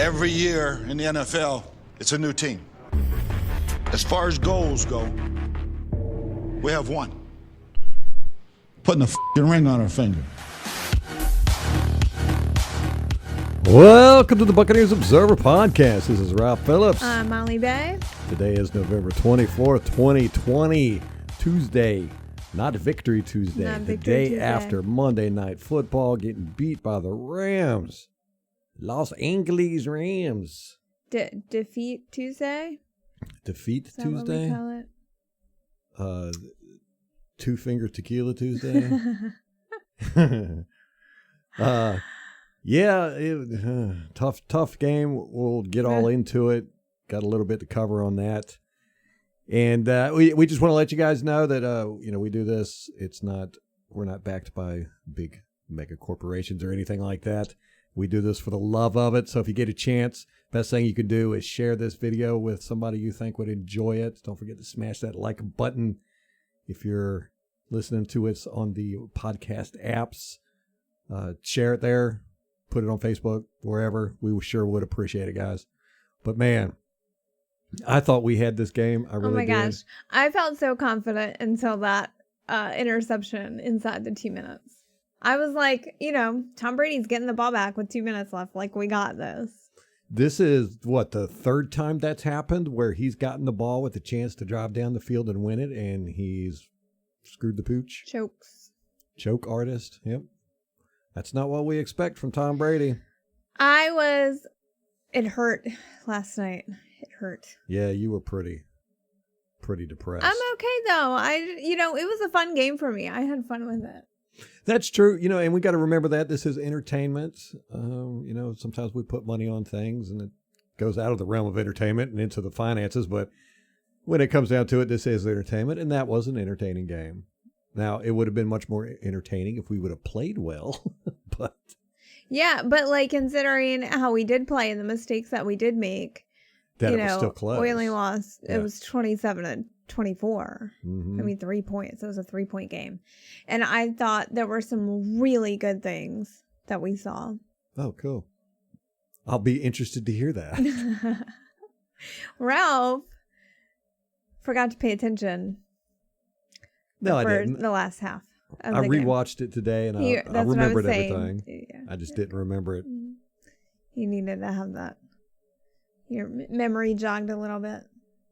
Every year in the NFL, it's a new team. As far as goals go, we have one. Putting a f***ing ring on our finger. Welcome to the Buccaneers Observer Podcast. This is Ralph Phillips. I'm Molly Bay. Today is November 24th, 2020, Tuesday. Not Victory Tuesday. Not the Victory day Tuesday. after Monday Night Football, getting beat by the Rams. Los Angeles Rams. Defeat Tuesday? Defeat Is that Tuesday? what we call it? Two Finger Tequila Tuesday. Tough game. We'll get all into it. Got a little bit to cover on that. And we just want to let you guys know that we do this. We're not backed by big mega corporations or anything like that. We do this for the love of it. So if you get a chance, best thing you can do is share this video with somebody you think would enjoy it. Don't forget to smash that like button. If you're listening to us on the podcast apps, share it there, put it on Facebook, wherever. We sure would appreciate it, guys. But man, I thought we had this game. I really did. Oh my gosh. I felt so confident until that interception inside the 2 minutes. I was like, Tom Brady's getting the ball back with 2 minutes left. Like, we got this. This is, the third time that's happened where he's gotten the ball with a chance to drive down the field and win it, and he's screwed the pooch. Choke artist. Yep. That's not what we expect from Tom Brady. It hurt last night. It hurt. Yeah, you were pretty depressed. I'm okay, though. It was a fun game for me. I had fun with it. That's true. And we got to remember that this is entertainment. Sometimes we put money on things and it goes out of the realm of entertainment and into the finances. But when it comes down to it, this is entertainment. And that was an entertaining game. Now, it would have been much more entertaining if we would have played well. But yeah, but considering how we did play and the mistakes that we did make, that it was still close. We only lost. Yeah. It was 27-24. Mm-hmm. I mean, 3 points. It was a 3-point game. And I thought there were some really good things that we saw. Oh, cool. I'll be interested to hear that. Ralph forgot to pay attention I for didn't. the last half of I the game. rewatched it today and I That's what remembered was saying. everything. Yeah. I just didn't remember it. You needed to have that. Your memory jogged a little bit.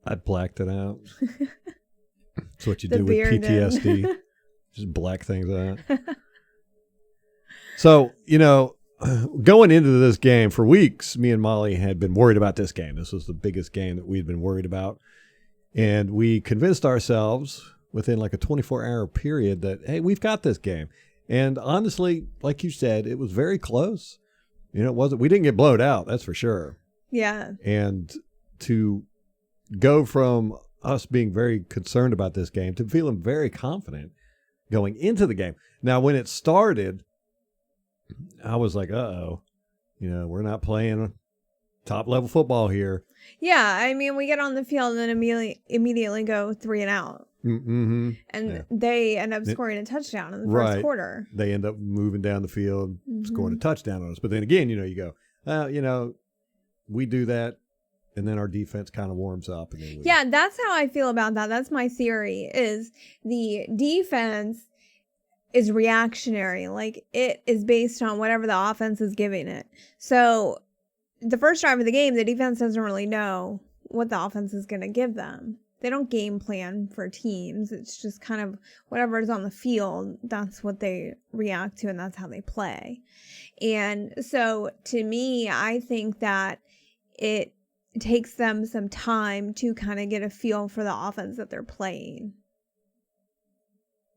I blacked it out. That's what you The do with beard PTSD. Just black things out. So, going into this game for weeks, me and Molly had been worried about this game. This was the biggest game that we'd been worried about. And we convinced ourselves within like a 24-hour period that, hey, we've got this game. And honestly, like you said, it was very close. We didn't get blowed out, that's for sure. Yeah. And to go from us being very concerned about this game to feeling very confident going into the game. Now, when it started, I was like, uh-oh, we're not playing top-level football here. Yeah, I mean, we get on the field and immediately go 3 and out. Mm-hmm. And they end up scoring a touchdown in the first quarter. They end up moving down the field, scoring a touchdown on us. But then again, you go, we do that, and then our defense kind of warms up. And then yeah, that's how I feel about that. That's my theory, is the defense is reactionary. Like, it is based on whatever the offense is giving it. So the first drive of the game, the defense doesn't really know what the offense is going to give them. They don't game plan for teams. It's just kind of whatever is on the field, that's what they react to, and that's how they play. And so to me, I think that it takes them some time to kind of get a feel for the offense that they're playing.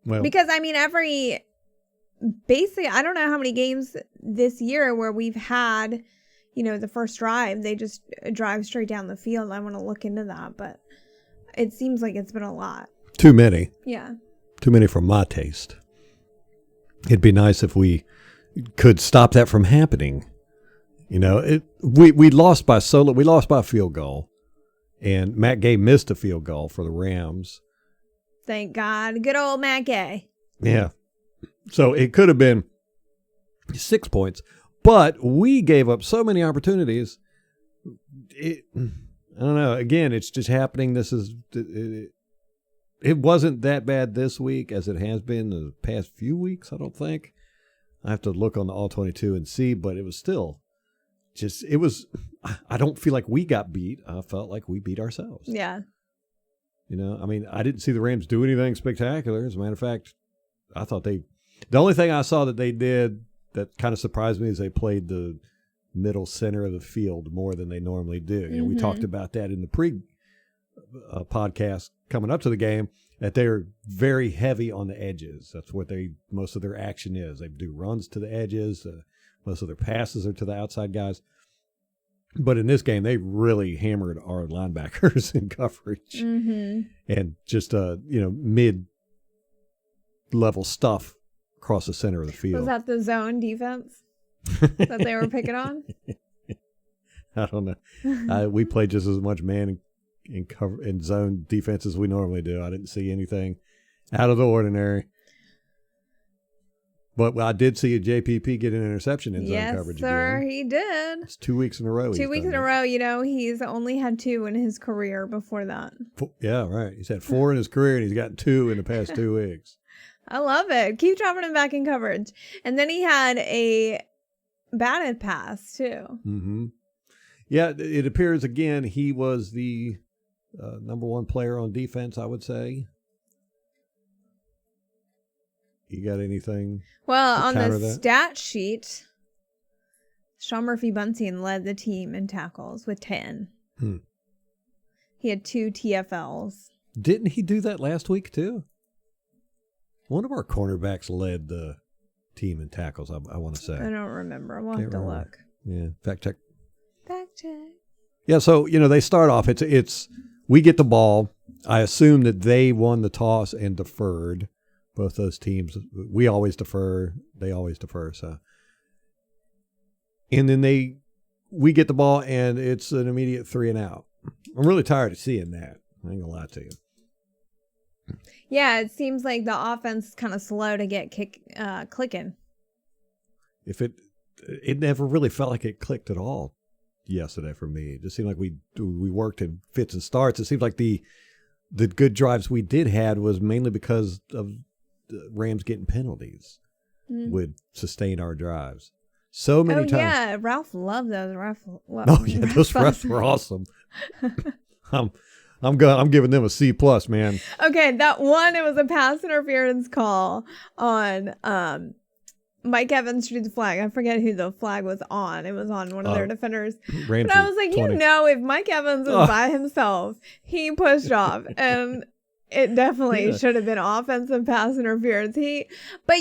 Well, because, I mean, basically, I don't know how many games this year where we've had, the first drive, they just drive straight down the field. I want to look into that, but it seems like it's been a lot. Too many. Yeah. Too many for my taste. It'd be nice if we could stop that from happening. We lost by we lost by a field goal, and Matt Gay missed a field goal for the Rams. Thank God. Good old Matt Gay. Yeah. So it could have been 6 points, but we gave up so many opportunities I don't know. Again, it's just happening. It wasn't that bad this week as it has been the past few weeks, I don't think. I have to look on the All-22 and see, but it was still I don't feel like we got beat. I felt like we beat ourselves. Yeah. I mean, I didn't see the Rams do anything spectacular. As a matter of fact, I thought the only thing I saw that they did that kind of surprised me is they played the middle center of the field more than they normally do. We talked about that in the podcast coming up to the game, that they're very heavy on the edges. That's what most of their action is. They do runs to the edges. Most of their passes are to the outside guys. But in this game, they really hammered our linebackers in coverage and just mid-level stuff across the center of the field. Was that the zone defense that they were picking on? I don't know. We played just as much man in cover in zone defense as we normally do. I didn't see anything out of the ordinary. But I did see a JPP get an interception in zone coverage again. Yes, sir, he did. It's 2 weeks in a row. 2 weeks in a row. He's only had 2 in his career before that. Yeah, right. He's had 4 in his career, and he's gotten 2 in the past 2 weeks. I love it. Keep dropping him back in coverage. And then he had a batted pass, too. Mm-hmm. Yeah, it appears, again, he was the number 1 player on defense, I would say. You got anything? Well, on the stat sheet, Sean Murphy-Bunting led the team in tackles with 10. He had 2 TFLs. Didn't he do that last week, too? One of our cornerbacks led the team in tackles, I want to say. I don't remember. We'll have to look. Yeah, fact check. Fact check. Yeah, so, they start off. It's we get the ball. I assume that they won the toss and deferred. Both those teams, we always defer. They always defer. So, and then we get the ball, and it's an immediate 3 and out. I'm really tired of seeing that. I ain't gonna lie to you. Yeah, it seems like the offense is kind of slow to get clicking. If it never really felt like it clicked at all yesterday for me. It just seemed like we worked in fits and starts. It seemed like the good drives we did had was mainly because of the Rams getting penalties would sustain our drives. So many times. Yeah, Ralph loved those. Oh yeah, those refs were awesome. I'm giving them a C+, man. Okay, that one, it was a pass interference call on Mike Evans threw the flag. I forget who the flag was on. It was on one of their defenders. Ramsey, but I was like, 20. if Mike Evans was by himself, he pushed off. And it definitely should have been offensive pass interference. But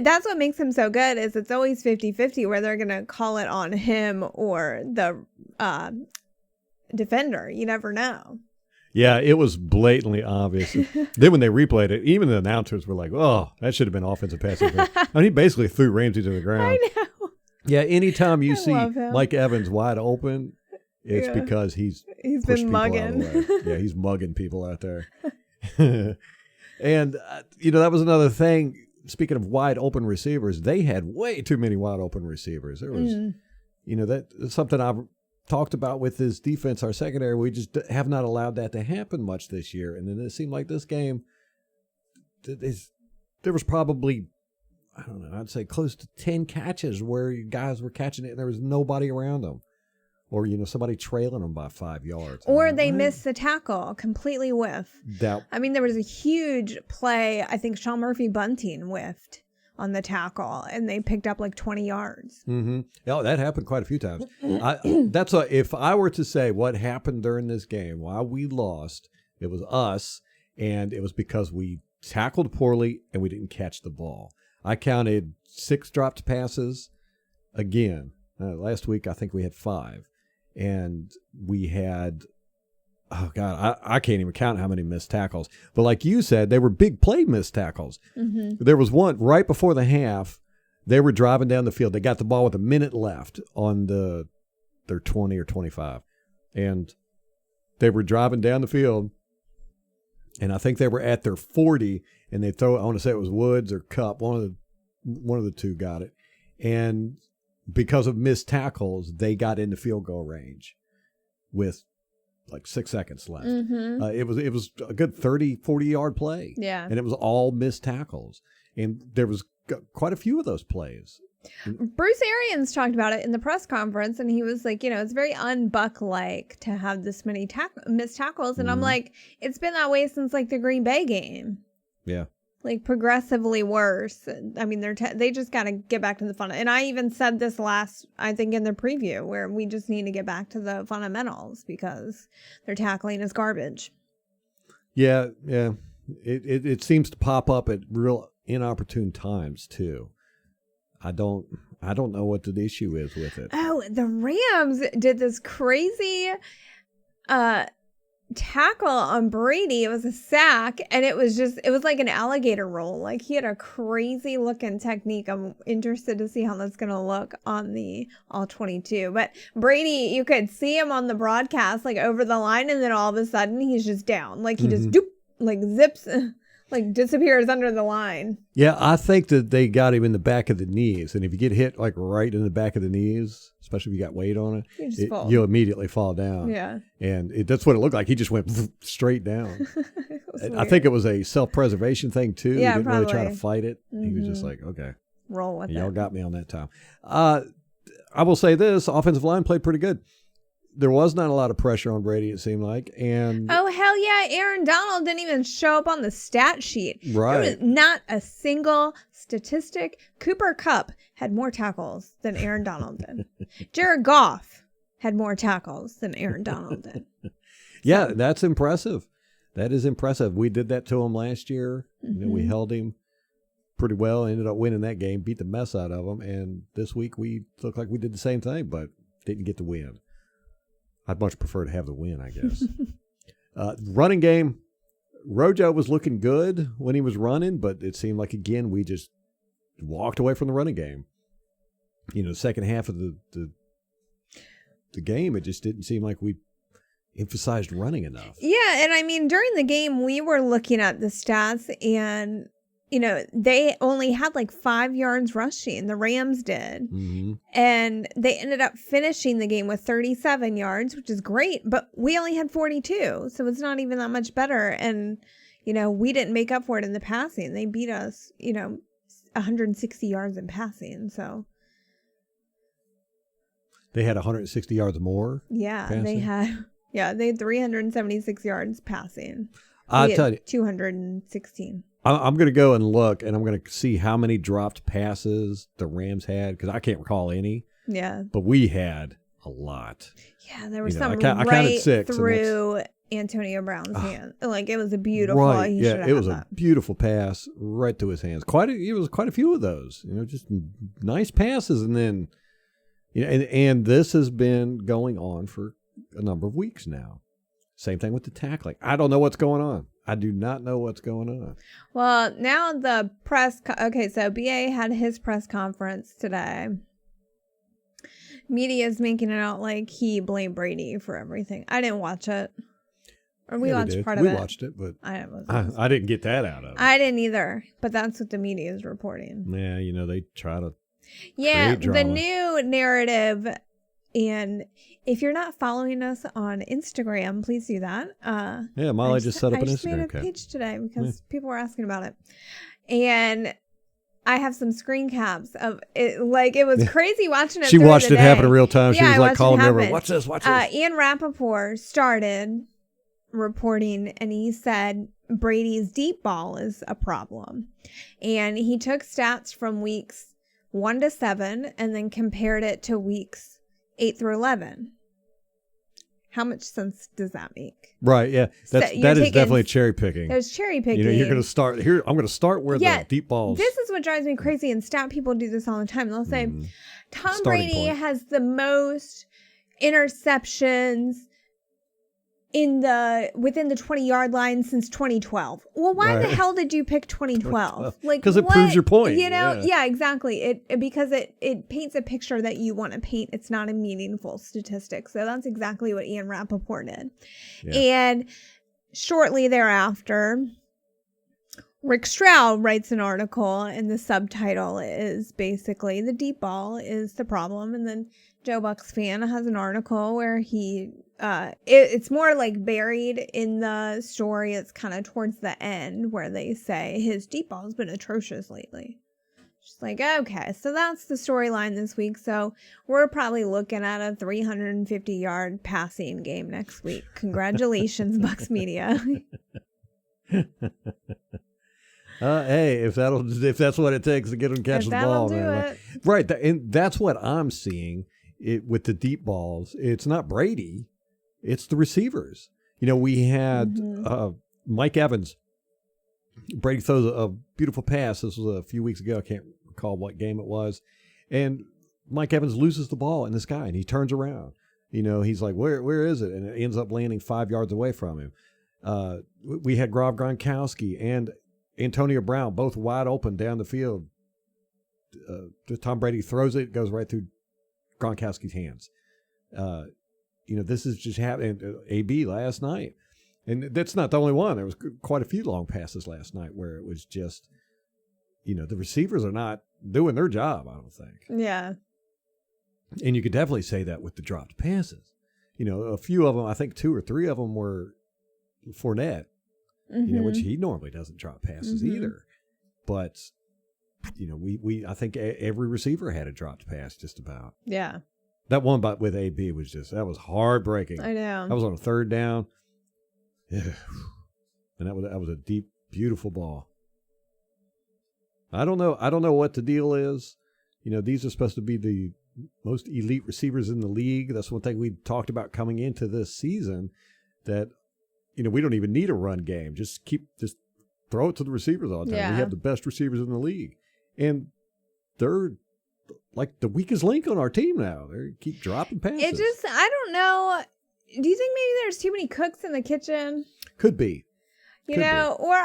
that's what makes him so good is it's always 50-50 where they're going to call it on him or the defender. You never know. Yeah, it was blatantly obvious. Then when they replayed it, even the announcers were like, oh, that should have been offensive pass interference. I mean, he basically threw Ramsey to the ground. I know. Yeah, anytime you see Mike Evans wide open, it's because he's been mugging. Yeah, he's mugging people out there. And, that was another thing. Speaking of wide open receivers, they had way too many wide open receivers. There was, that's something I've talked about with this defense, our secondary. We just have not allowed that to happen much this year. And then it seemed like this game, there was probably, I don't know, I'd say close to 10 catches where guys were catching it and there was nobody around them. Or, somebody trailing them by 5 yards. Or they missed the tackle, completely whiff. There was a huge play. I think Sean Murphy-Bunting whiffed on the tackle, and they picked up like 20 yards. Mm-hmm. Oh, that happened quite a few times. If I were to say what happened during this game, why we lost, it was us, and it was because we tackled poorly and we didn't catch the ball. I counted 6 dropped passes. Again, last week I think we had 5. And we had, oh God, I can't even count how many missed tackles. But like you said, they were big play missed tackles. Mm-hmm. There was one right before the half. They were driving down the field. They got the ball with a minute left on their 20 or 25. And they were driving down the field. And I think they were at their 40. And they throw, I want to say it was Woods or Cup. One of the two got it. And because of missed tackles, they got into field goal range. with like 6 seconds left. Mm-hmm. It was a good 30, 40-yard play. Yeah. And it was all missed tackles. And there was quite a few of those plays. Bruce Arians talked about it in the press conference, and he was like, it's very un-Buck-like to have this many missed tackles. And I'm like, it's been that way since like the Green Bay game. Yeah. Like progressively worse. I mean, they just got to get back to the fun. And I even said this I think in the preview, where we just need to get back to the fundamentals because their tackling is garbage. Yeah. It seems to pop up at real inopportune times too. I don't know what the issue is with it. Oh, the Rams did this crazy tackle on Brady. It was a sack, and it was like an alligator roll. Like, he had a crazy looking technique. I'm interested to see how that's going to look on the all 22. But Brady, you could see him on the broadcast, like over the line, and then all of a sudden he's just down. Like, he just zips, like disappears under the line. Yeah, I think that they got him in the back of the knees, and if you get hit like right in the back of the knees, especially if you got weight on it, you'll immediately fall down. Yeah, and that's what it looked like. He just went straight down. I think it was a self-preservation thing too. Yeah, he didn't probably really try to fight it. Mm-hmm. He was just like, okay, roll with it. Y'all got me on that time. I will say this: offensive line played pretty good. There was not a lot of pressure on Brady, it seemed like. And oh, hell yeah. Aaron Donald didn't even show up on the stat sheet. Right. There was not a single statistic. Cooper Kupp had more tackles than Aaron Donald did. Jared Goff had more tackles than Aaron Donald did. Yeah, that's impressive. That is impressive. We did that to him last year. Mm-hmm. We held him pretty well, ended up winning that game, beat the mess out of him. And this week we looked like we did the same thing, but didn't get the win. I'd much prefer to have the win, I guess. Running game, Rojo was looking good when he was running, but it seemed like, again, we just walked away from the running game. The second half of the game, it just didn't seem like we emphasized running enough. Yeah, and I mean, during the game, we were looking at the stats, and they only had like 5 yards rushing. The Rams did. Mm-hmm. And they ended up finishing the game with 37 yards, which is great. But we only had 42. So it's not even that much better. And, we didn't make up for it in the passing. They beat us, 160 yards in passing. So they had 160 yards more? Yeah, passing? they had 376 yards passing. I'll tell you. 216. I'm going to go and look, and I'm going to see how many dropped passes the Rams had, because I can't recall any. Yeah. But we had a lot. Yeah, there was some I right six, through Antonio Brown's hand. Like, it was a beautiful. Right, yeah, it was a beautiful pass right to his hands. It was quite a few of those. Just nice passes, and then, and this has been going on for a number of weeks now. Same thing with the tackling. I don't know what's going on. I do not know what's going on. Well, now the press. Okay, so BA had his press conference today. Media is making it out like he blamed Brady for everything. I didn't watch it. Or we watched part of it. We watched it, but I didn't get that out of it. I didn't either, but that's what the media is reporting. Yeah, they try to. Yeah, create drama. The new narrative. And if you're not following us on Instagram, please do that. Yeah, Molly just set up an Instagram account. I just made a page today because people were asking about it. And I have some screen caps of it. Like, it was crazy watching it. She watched it happen in real time. She was like calling everyone, watch this. Ian Rappaport started reporting, and he said Brady's deep ball is a problem. And he took stats from weeks 1 to 7 and then compared it to weeks 8 through 11. How much sense does that make? Right, yeah. That is definitely cherry picking. There's cherry picking. You're going to start here. I'm going to start where the deep balls. This is what drives me crazy, and stat people do this all the time. They'll say, Tom Brady has the most interceptions within the 20-yard line since 2012. Well, why the hell did you pick 2012? Like, because it proves your point. Yeah, exactly. Because it paints a picture that you want to paint. It's not a meaningful statistic. So that's exactly what Ian Rappaport did. Yeah. And shortly thereafter, Rick Stroud writes an article, and the subtitle is basically "The deep ball is the problem." And then Joe Buck's fan has an article where he it's more like buried in the story. It's kind of towards the end where they say his deep ball has been atrocious lately. Just like, okay, so that's the storyline this week. So we're probably looking at a 350-yard passing game next week. Congratulations, Bucks Media. Hey, if that's what it takes to get him to catch the ball, man. Right, and that's what I'm seeing with the deep balls. It's not Brady, it's the receivers. We had Mike Evans. Brady throws a beautiful pass. This was a few weeks ago. I can't recall what game it was. And Mike Evans loses the ball in the sky, and he turns around. He's like, where is it? And it ends up landing 5 yards away from him. We had Rob Gronkowski and Antonio Brown both wide open down the field. Tom Brady throws it, goes right through Gronkowski's hands. This is just happening. AB last night. And that's not the only one. There was quite a few long passes last night where it was just, the receivers are not doing their job, I don't think. Yeah. And you could definitely say that with the dropped passes. A few of them, I think 2 or 3 of them were Fournette, which he normally doesn't drop passes either. But, I think every receiver had a dropped pass just about. Yeah. That one with AB that was heartbreaking. I know. That was on a 3rd down. Yeah. And that was a deep, beautiful ball. I don't know what the deal is. These are supposed to be the most elite receivers in the league. That's one thing we talked about coming into this season, that, we don't even need a run game. Just throw it to the receivers all the time. Yeah. We have the best receivers in the league. And they're like the weakest link on our team now. They keep dropping passes. I don't know. Do you think maybe there's too many cooks in the kitchen? Could be. Or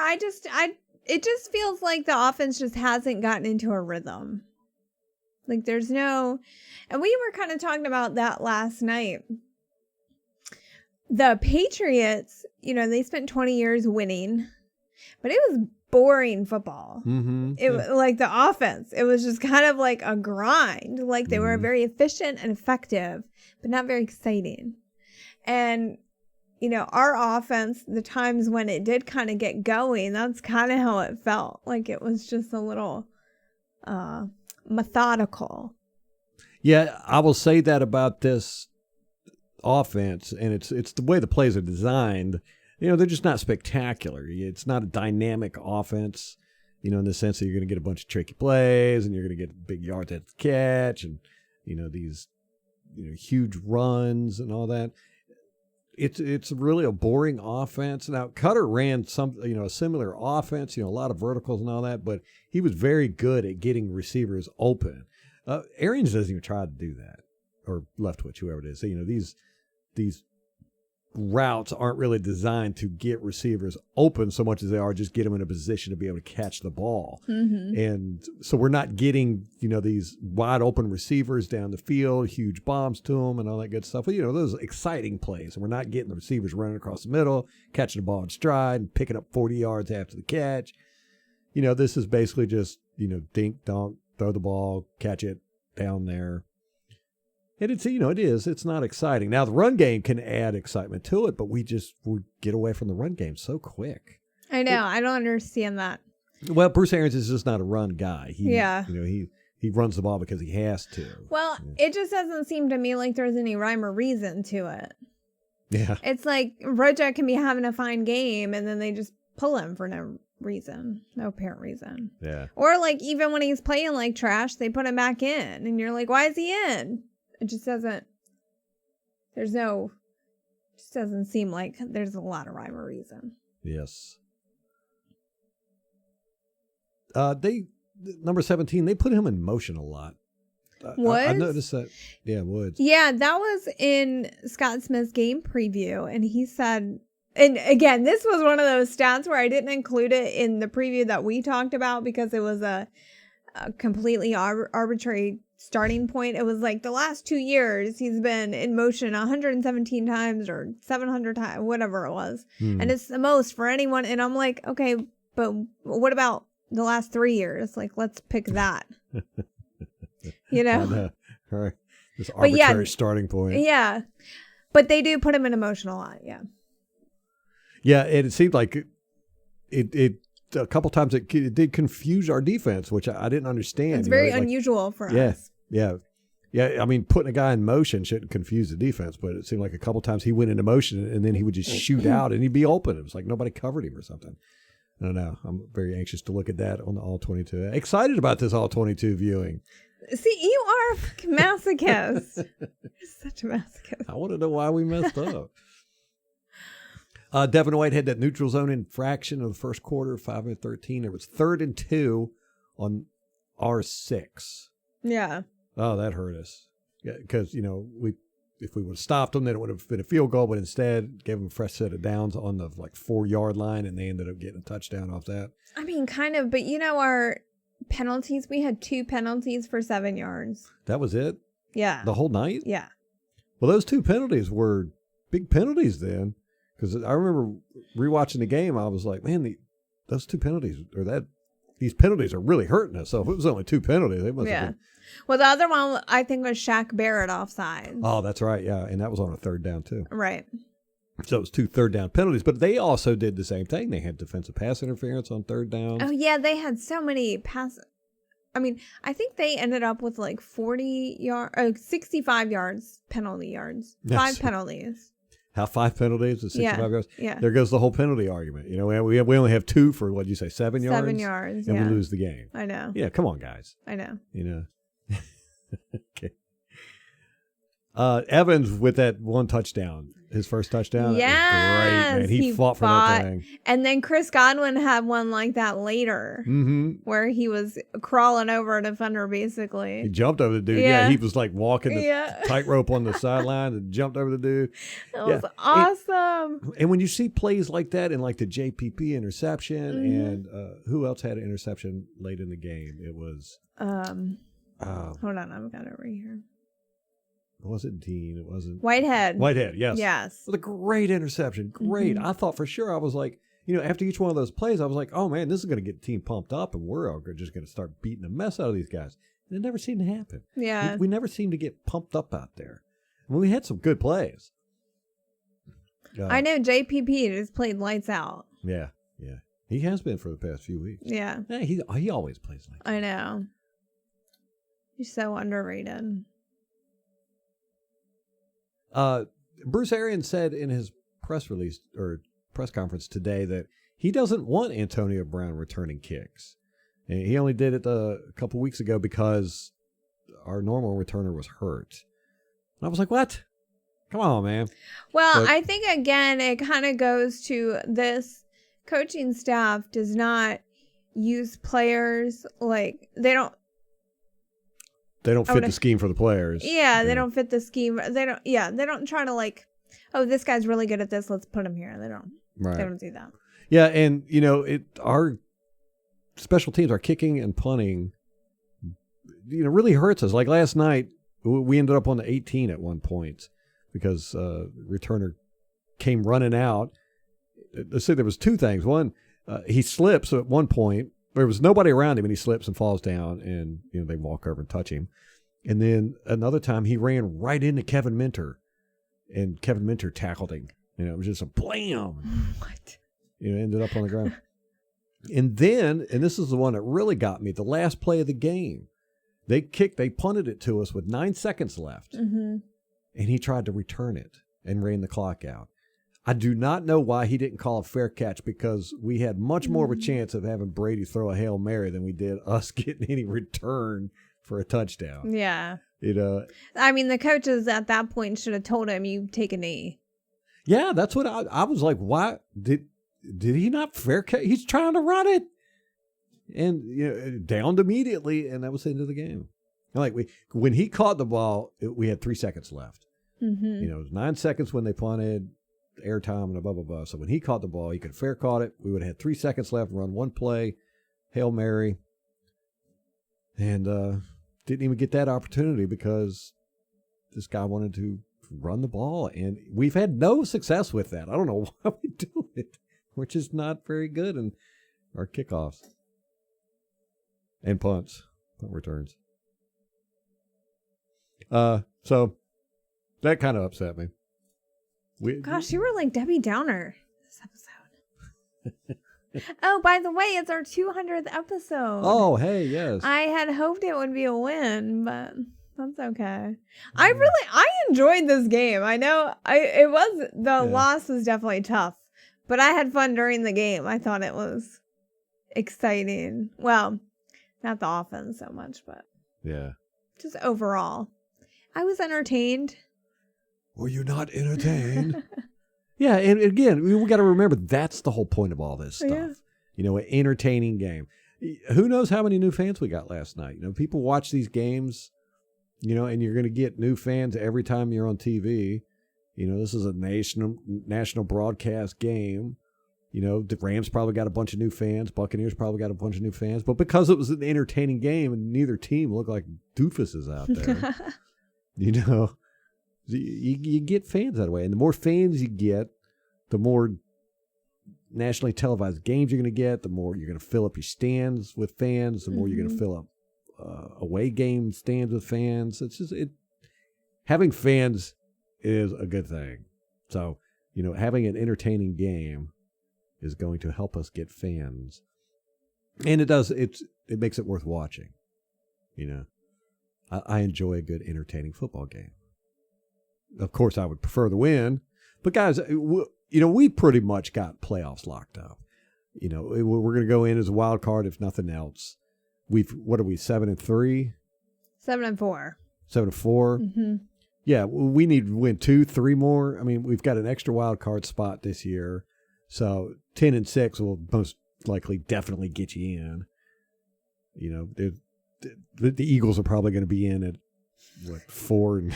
it just feels like the offense just hasn't gotten into a rhythm. Like there's no, and we were kind of talking about that last night. The Patriots, they spent 20 years winning, but it was boring football. It was like the offense. It was just kind of like a grind. Like they were very efficient and effective, but not very exciting. And, our offense, the times when it did kind of get going, that's kind of how it felt. Like it was just a little methodical. Yeah, I will say that about this offense, and it's the way the plays are designed. They're just not spectacular. It's not a dynamic offense, in the sense that you're going to get a bunch of tricky plays and you're going to get big yards at the catch and, these, huge runs and all that. It's really a boring offense. Now, Cutter ran a similar offense, a lot of verticals and all that, but he was very good at getting receivers open. Arians doesn't even try to do that, or Leftwich, whoever it is. These routes aren't really designed to get receivers open so much as they are just get them in a position to be able to catch the ball. And so we're not getting, these wide open receivers down the field, huge bombs to them and all that good stuff. But, those exciting plays. And we're not getting the receivers running across the middle, catching the ball in stride and picking up 40 yards after the catch. This is basically just, dink, donk, throw the ball, catch it down there. And it's not exciting. Now, the run game can add excitement to it, but we get away from the run game so quick. I know. I don't understand that. Well, Bruce Arians is just not a run guy. He runs the ball because he has to. Well, it just doesn't seem to me like there's any rhyme or reason to it. Yeah. It's like Rojo can be having a fine game, and then they just pull him for no apparent reason. Yeah. Or like even when he's playing like trash, they put him back in, and you're like, why is he in? It just doesn't seem like there's a lot of rhyme or reason. Yes. Number 17, they put him in motion a lot. Woods? I noticed that. Yeah, Woods. Yeah, that was in Scott Smith's game preview, and he said, and again, this was one of those stats where I didn't include it in the preview that we talked about because it was a completely arbitrary starting point. It was like the last 2 years he's been in motion 117 times or 700 times, whatever it was. And it's the most for anyone. And I'm like, okay, but what about the last 3 years? Like, let's pick that. All right. This arbitrary starting point. Yeah. But they do put him in emotion a lot. Yeah. Yeah, and it seemed like it a couple times it did confuse our defense, which I didn't understand. It's very unusual for us. Yeah. I mean, putting a guy in motion shouldn't confuse the defense, but it seemed like a couple times he went into motion and then he would just shoot out and he'd be open. It was like nobody covered him or something. I don't know. I'm very anxious to look at that on the All 22. Excited about this All 22 viewing. See, you are a masochist. You're such a masochist. I want to know why we messed up. Devin White had that neutral zone infraction of the first quarter, 5-13. It was 3rd and 2 on R6. Yeah. Oh, that hurt us. Yeah, because, if we would have stopped them, then it would have been a field goal, but instead gave them a fresh set of downs on the 4-yard line, and they ended up getting a touchdown off that. I mean, kind of, but our penalties, we had 2 penalties for 7 yards. That was it? Yeah. The whole night? Yeah. Well, those 2 penalties were big penalties then, because I remember rewatching the game, I was like, man, those 2 penalties, these penalties are really hurting us. So if it was only 2 penalties, they must have been. Well, the other one, I think, was Shaq Barrett offside. Oh, that's right. Yeah. And that was on a 3rd down, too. Right. So it was 2 third down penalties, but they also did the same thing. They had defensive pass interference on 3rd down. Oh, yeah. They had so many I mean, I think they ended up with 65 yards, penalty yards. 5 penalties. How 5 penalties and 65 yards? Yeah. There goes the whole penalty argument. We only have 2 for, what'd you say, 7 yards? 7 yards, and we lose the game. I know. Yeah, come on, guys. I know. Okay. Evans with that 1 touchdown, his first touchdown. Yes. Great, man. He fought for that thing. And then Chris Godwin had one like that later, where he was crawling over a defender, basically. He jumped over the dude. Yeah, he was walking the tightrope on the sideline and jumped over the dude. That was awesome. And when you see plays like that in the JPP interception, and who else had an interception late in the game? It was... hold on, I've got it right here. It wasn't Dean. It wasn't Whitehead. Yes. Yes. It was a great interception. Great. I thought for sure, I was like, after each one of those plays, I was like, oh man, this is going to get the team pumped up, and we're just going to start beating the mess out of these guys. And it never seemed to happen. Yeah. We never seemed to get pumped up out there. I mean, we had some good plays. I know JPP just played lights out. Yeah. He has been for the past few weeks. Yeah. He always plays lights out. I know. He's so underrated. Bruce Arians said in his press release or press conference today that he doesn't want Antonio Brown returning kicks. And he only did it a couple weeks ago because our normal returner was hurt. And I was like, what? Come on, man. Well, I think, again, it kind of goes to this coaching staff does not use players they don't fit the scheme for the players. Yeah, they don't fit the scheme. They don't try to this guy's really good at this, let's put him here. They don't. Right. They don't do that. Yeah, and our special teams, our kicking and punting, really hurts us. Like last night, we ended up on the 18 at one point because returner came running out. Let's say there was 2 things. One, he slips at one point. There was nobody around him, and he slips and falls down, and they walk over and touch him. And then another time, he ran right into Kevin Minter, and Kevin Minter tackled him. It was just a blam. What? Ended up on the ground. And then, and this is the one that really got me, the last play of the game, they punted it to us with 9 seconds left, and he tried to return it and ran the clock out. I do not know why he didn't call a fair catch, because we had much more of a chance of having Brady throw a Hail Mary than we did us getting any return for a touchdown. Yeah. I mean, the coaches at that point should have told him, you take a knee. Yeah, that's what I was like, why did he not fair catch? He's trying to run it. And downed immediately, and that was the end of the game. When he caught the ball, we had 3 seconds left. It was 9 seconds when they punted, airtime and blah, blah, blah. So when he caught the ball, he could have fair caught it. We would have had 3 seconds left, run one play, Hail Mary, and didn't even get that opportunity because this guy wanted to run the ball. And we've had no success with that. I don't know why we do it. We're just not very good in our kickoffs and punt returns. So that kind of upset me. Gosh, you were like Debbie Downer this episode. Oh, by the way, it's our 200th episode. Oh, hey, yes. I had hoped it would be a win, but that's okay. I enjoyed this game. I know the loss was definitely tough, but I had fun during the game. I thought it was exciting. Well, not the offense so much, but yeah, just overall, I was entertained. Were you not entertained? Yeah, and again, we got to remember that's the whole point of all this stuff. Yeah. You know, an entertaining game. Who knows how many new fans we got last night? You know, people watch these games, you know, and you're going to get new fans every time you're on TV. You know, this is a national broadcast game. You know, the Rams probably got a bunch of new fans. Buccaneers probably got a bunch of new fans. But because it was an entertaining game and neither team looked like doofuses out there, you know, you get fans that way. And the more fans you get, the more nationally televised games you're going to get, the more you're going to fill up your stands with fans, the more you're going to fill up away game stands with fans. It's just having fans is a good thing. So, you know, having an entertaining game is going to help us get fans. And it makes it worth watching. You know, I enjoy a good entertaining football game. Of course, I would prefer the win, but guys, you know, we pretty much got playoffs locked up. You know, we're going to go in as a wild card if nothing else. What are we, 7-3? 7-4. 7-4. Mm-hmm. Yeah, we need to win 2-3 more. I mean, we've got an extra wild card spot this year, so 10-6 will most likely definitely get you in. You know, the Eagles are probably going to be in at what, 4-12.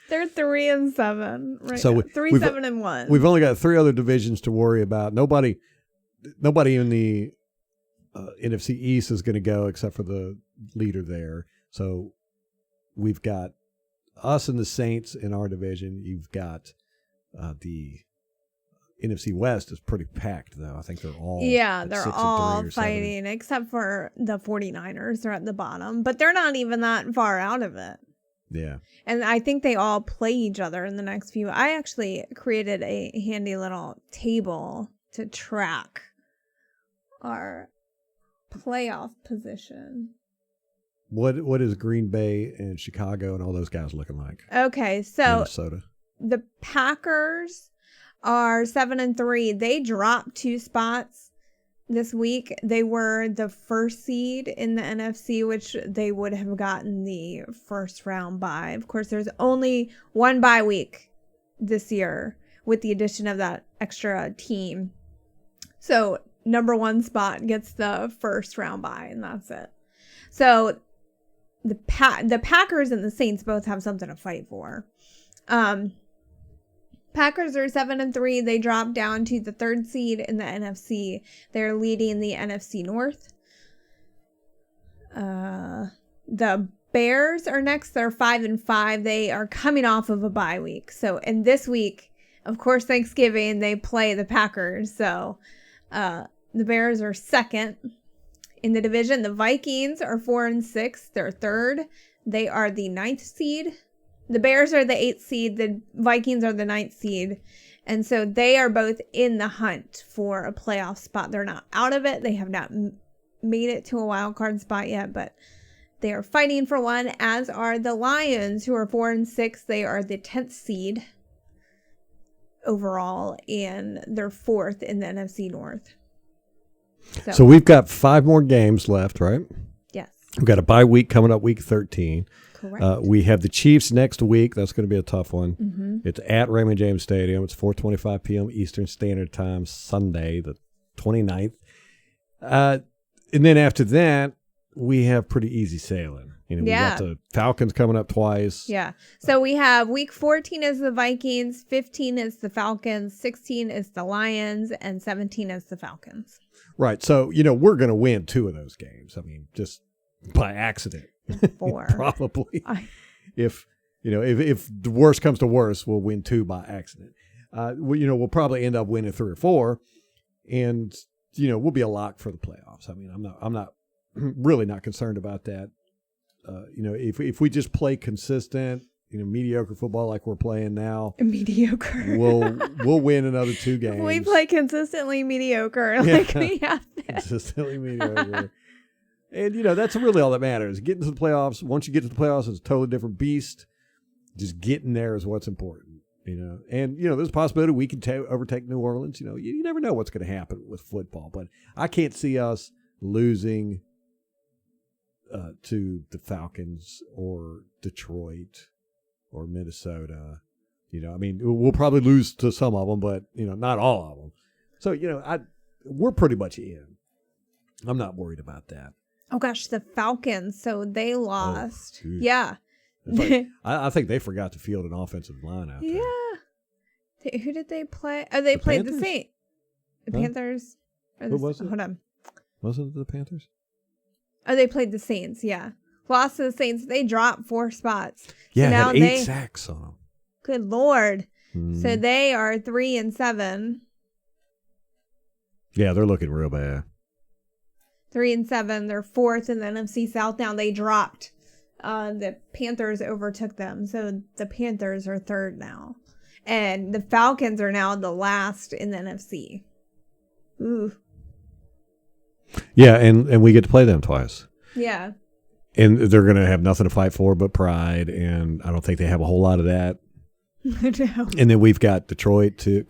They're 3-7 right so now. 3-7-1. We've only got 3 other divisions to worry about. Nobody in the NFC East is going to go except for the leader there. So we've got us and the Saints in our division. You've got the NFC West is pretty packed, though. I think they're all they're all fighting except for the 49ers. They're at the bottom, but they're not even that far out of it. Yeah. And I think they all play each other in the next few. I actually created a handy little table to track our playoff position. What is Green Bay and Chicago and all those guys looking like? Okay, so Minnesota. The Packers are 7-3. They dropped 2 spots this week. They were the first seed in the NFC, which they would have gotten the first round bye. Of course, there's only one bye week this year with the addition of that extra team. So number 1 spot gets the first round bye, and that's it. So the Packers and the Saints both have something to fight for. Packers are 7-3. They dropped down to the 3rd seed in the NFC. They're leading the NFC North. The Bears are next. They're 5-5. They are coming off of a bye week. So, and this week, of course, Thanksgiving, they play the Packers. So, the Bears are 2nd in the division. The Vikings are 4-6. They're 3rd. They are the 9th seed. The Bears are the 8th seed. The Vikings are the 9th seed. And so they are both in the hunt for a playoff spot. They're not out of it. They have not made it to a wild card spot yet, but they are fighting for one, as are the Lions, who are 4-6. They are the 10th seed overall, and they're 4th in the NFC North. So we've got 5 more games left, right? Yes. We've got a bye week coming up, week 13. Correct. We have the Chiefs next week. That's going to be a tough one. Mm-hmm. It's at Raymond James Stadium. It's 4:25 p.m. Eastern Standard Time, Sunday, the 29th. And then after that, we have pretty easy sailing. You know, we got the Falcons coming up twice. Yeah. So we have week 14 is the Vikings, 15 is the Falcons, 16 is the Lions, and 17 is the Falcons. Right. So, you know, we're going to win 2 of those games. I mean, just by accident. 4. Probably. If the worst comes to worst, we'll win 2 by accident. We'll probably end up winning 3 or 4, and we'll be a lock for the playoffs. I mean, I'm not really not concerned about that. If we just play consistent mediocre football like we're playing now, Mediocre. we'll win another 2 games. We play consistently mediocre. Like we have been. Consistently mediocre. And, that's really all that matters. Getting to the playoffs. Once you get to the playoffs, it's a totally different beast. Just getting there is what's important, And, there's a possibility we can overtake New Orleans. You never know what's going to happen with football. But I can't see us losing to the Falcons or Detroit or Minnesota. We'll probably lose to some of them, but, not all of them. So, we're pretty much in. I'm not worried about that. Oh, gosh, the Falcons. So they lost. Oh, yeah. Like, I think they forgot to field an offensive line out there. Yeah. Who did they play? Oh, they played Panthers? the Saints. The Panthers. Who was it? Hold on. Wasn't it the Panthers? Oh, they played the Saints, yeah. Lost to the Saints. They dropped 4 spots. Yeah, so now had 8 sacks on them. Good Lord. Mm. So they are 3-7. Yeah, they're looking real bad. 3-7. They're 4th in the NFC South. Now they dropped. The Panthers overtook them. So the Panthers are 3rd now. And the Falcons are now the last in the NFC. Ooh. Yeah, and we get to play them twice. Yeah. And they're going to have nothing to fight for but pride, and I don't think they have a whole lot of that. No. And then we've got Detroit too.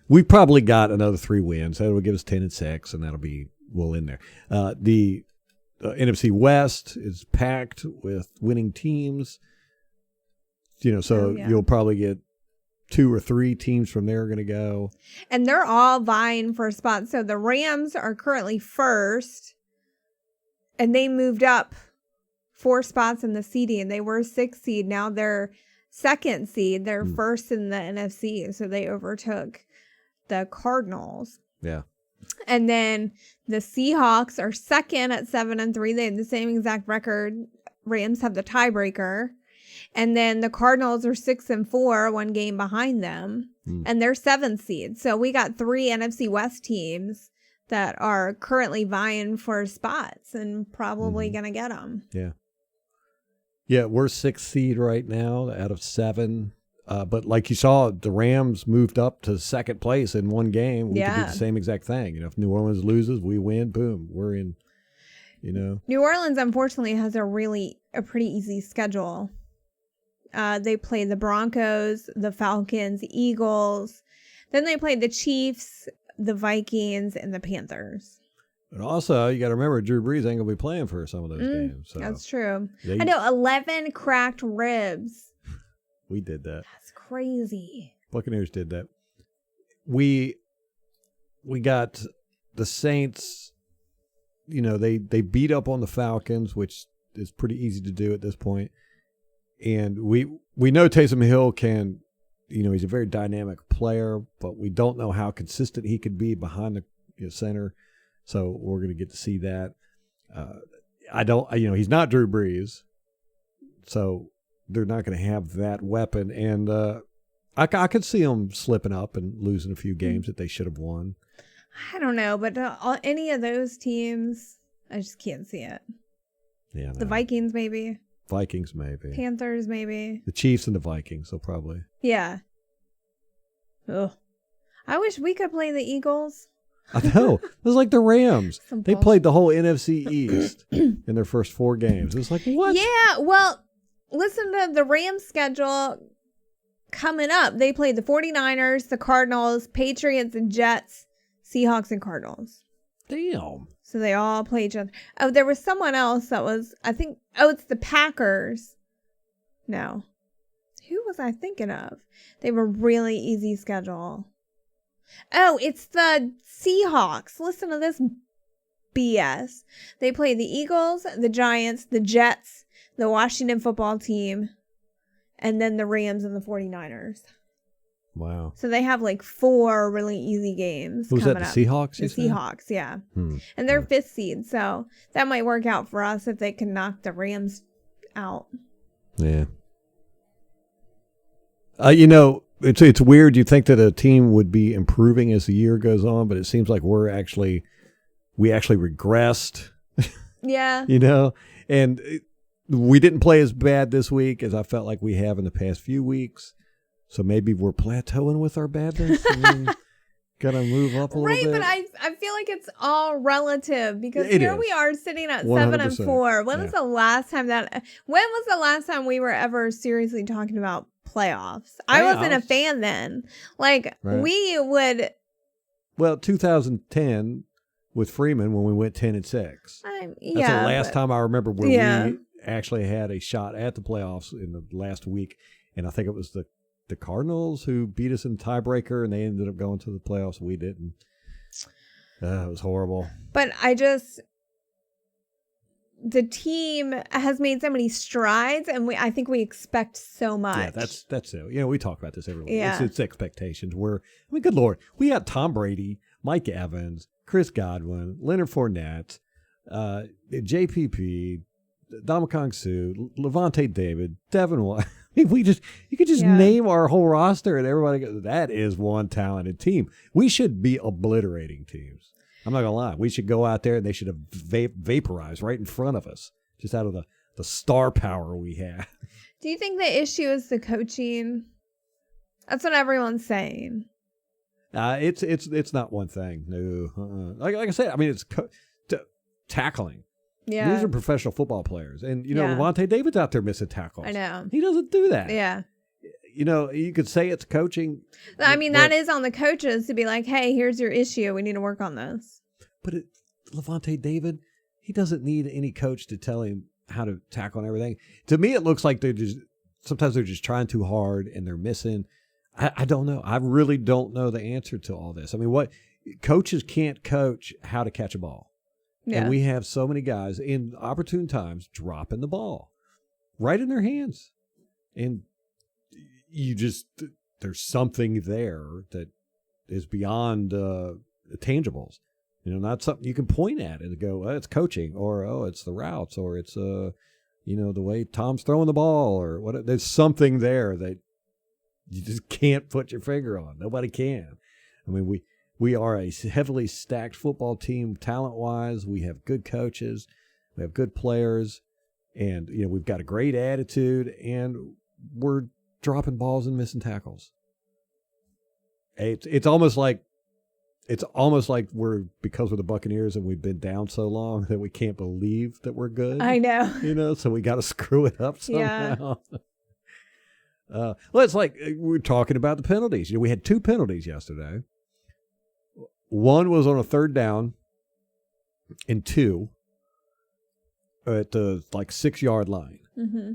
We probably got another 3 wins. That will give us 10-6, and we'll in there. The NFC West is packed with winning teams. So you'll probably get 2 or 3 teams from there are going to go. And they're all vying for a spot. So the Rams are currently 1st. And they moved up 4 spots in the seeding. They were 6th seed. Now they're 2nd seed. They're 1st in the NFC. So they overtook the Cardinals. Yeah. And then the Seahawks are 2nd at 7-3. They have the same exact record. Rams have the tiebreaker. And then the Cardinals are 6-4, 1 game behind them. And they're 7th seed. So we got 3 NFC West teams that are currently vying for spots and probably going to get them. Yeah. Yeah, we're 6th seed right now out of 7. But like you saw, the Rams moved up to 2nd place in 1 game. We could do the same exact thing. If New Orleans loses, we win. Boom, we're in. New Orleans, unfortunately, has a pretty easy schedule. They play the Broncos, the Falcons, Eagles. Then they play the Chiefs, the Vikings, and the Panthers. But also, you got to remember, Drew Brees ain't going to be playing for some of those games. So that's true. I know, 11 cracked ribs. We did that. That's crazy. Buccaneers did that. We got the Saints, they beat up on the Falcons, which is pretty easy to do at this point. And we know Taysom Hill can, he's a very dynamic player, but we don't know how consistent he could be behind the center. So we're going to get to see that. He's not Drew Brees, so they're not going to have that weapon. And I could see them slipping up and losing a few games that they should have won. I don't know, but any of those teams, I just can't see it. Yeah, the Vikings maybe. Vikings maybe. Panthers maybe. The Chiefs and the Vikings, so probably. Yeah. Ugh. I wish we could play the Eagles. I know. It was like the Rams. They played the whole NFC East in their first 4 games. It was like, what? Yeah, well, listen to the Rams schedule coming up. They played the 49ers, the Cardinals, Patriots, and Jets, Seahawks, and Cardinals. Damn. So they all play each other. Oh, there was someone else that was, it's the Packers. No. Who was I thinking of? They have a really easy schedule. Oh, it's the Seahawks. Listen to this BS. They play the Eagles, the Giants, the Jets, the Washington football team, and then the Rams and the 49ers. Wow. So they have 4 really easy games. Was that the Seahawks? The Seahawks, yeah. And they're 5th seed, so that might work out for us if they can knock the Rams out. Yeah. It's weird. You think that a team would be improving as the year goes on, but it seems like we actually regressed. Yeah. And we didn't play as bad this week as I felt like we have in the past few weeks. So maybe we're plateauing with our badness. Gotta move up a little bit. Right, but I feel like it's all relative because we are sitting at 100%. 7-4. When was the last time we were ever seriously talking about playoffs? I wasn't a fan then. Like we would. Well, 2010 with Freeman when we went 10-6. That's the last time I remember where we actually had a shot at the playoffs in the last week, and I think it was the Cardinals who beat us in the tiebreaker, and they ended up going to the playoffs. We didn't. It was horrible. But the team has made so many strides, and I think we expect so much. Yeah, that's it. You know, we talk about this every week. Yeah. It's expectations. Good Lord, we got Tom Brady, Mike Evans, Chris Godwin, Leonard Fournette, JPP, Ndamukong Suh, Levante David, Devin White. I mean, you could just name our whole roster and everybody goes, that is one talented team. We should be obliterating teams. I'm not going to lie. We should go out there and they should have vaporized right in front of us, just out of the star power we have. Do you think the issue is the coaching? That's what everyone's saying. It's not one thing. No. Like I said, I mean, it's tackling. Yeah. These are professional football players. And, Levante David's out there missing tackles. I know. He doesn't do that. Yeah. You could say it's coaching. I mean, that is on the coaches to be like, hey, here's your issue. We need to work on this. But Levante David, he doesn't need any coach to tell him how to tackle and everything. To me, it looks like sometimes they're just trying too hard and they're missing. I don't know. I really don't know the answer to all this. I mean, coaches can't coach how to catch a ball. Yeah. And we have so many guys in opportune times dropping the ball right in their hands. And there's something there that is beyond tangibles. Not something you can point at and go, it's coaching, or, it's the routes, or it's, the way Tom's throwing the ball, or what. There's something there that you just can't put your finger on. Nobody can. I mean, we are a heavily stacked football team talent-wise. We have good coaches. We have good players. And, we've got a great attitude. And we're dropping balls and missing tackles. It's almost like because we're the Buccaneers and we've been down so long that we can't believe that we're good. I know. So we got to screw it up somehow. Yeah. It's like we're talking about the penalties. We had 2 penalties yesterday. One was on a 3rd down and 2 at the 6-yard line. Mm-hmm.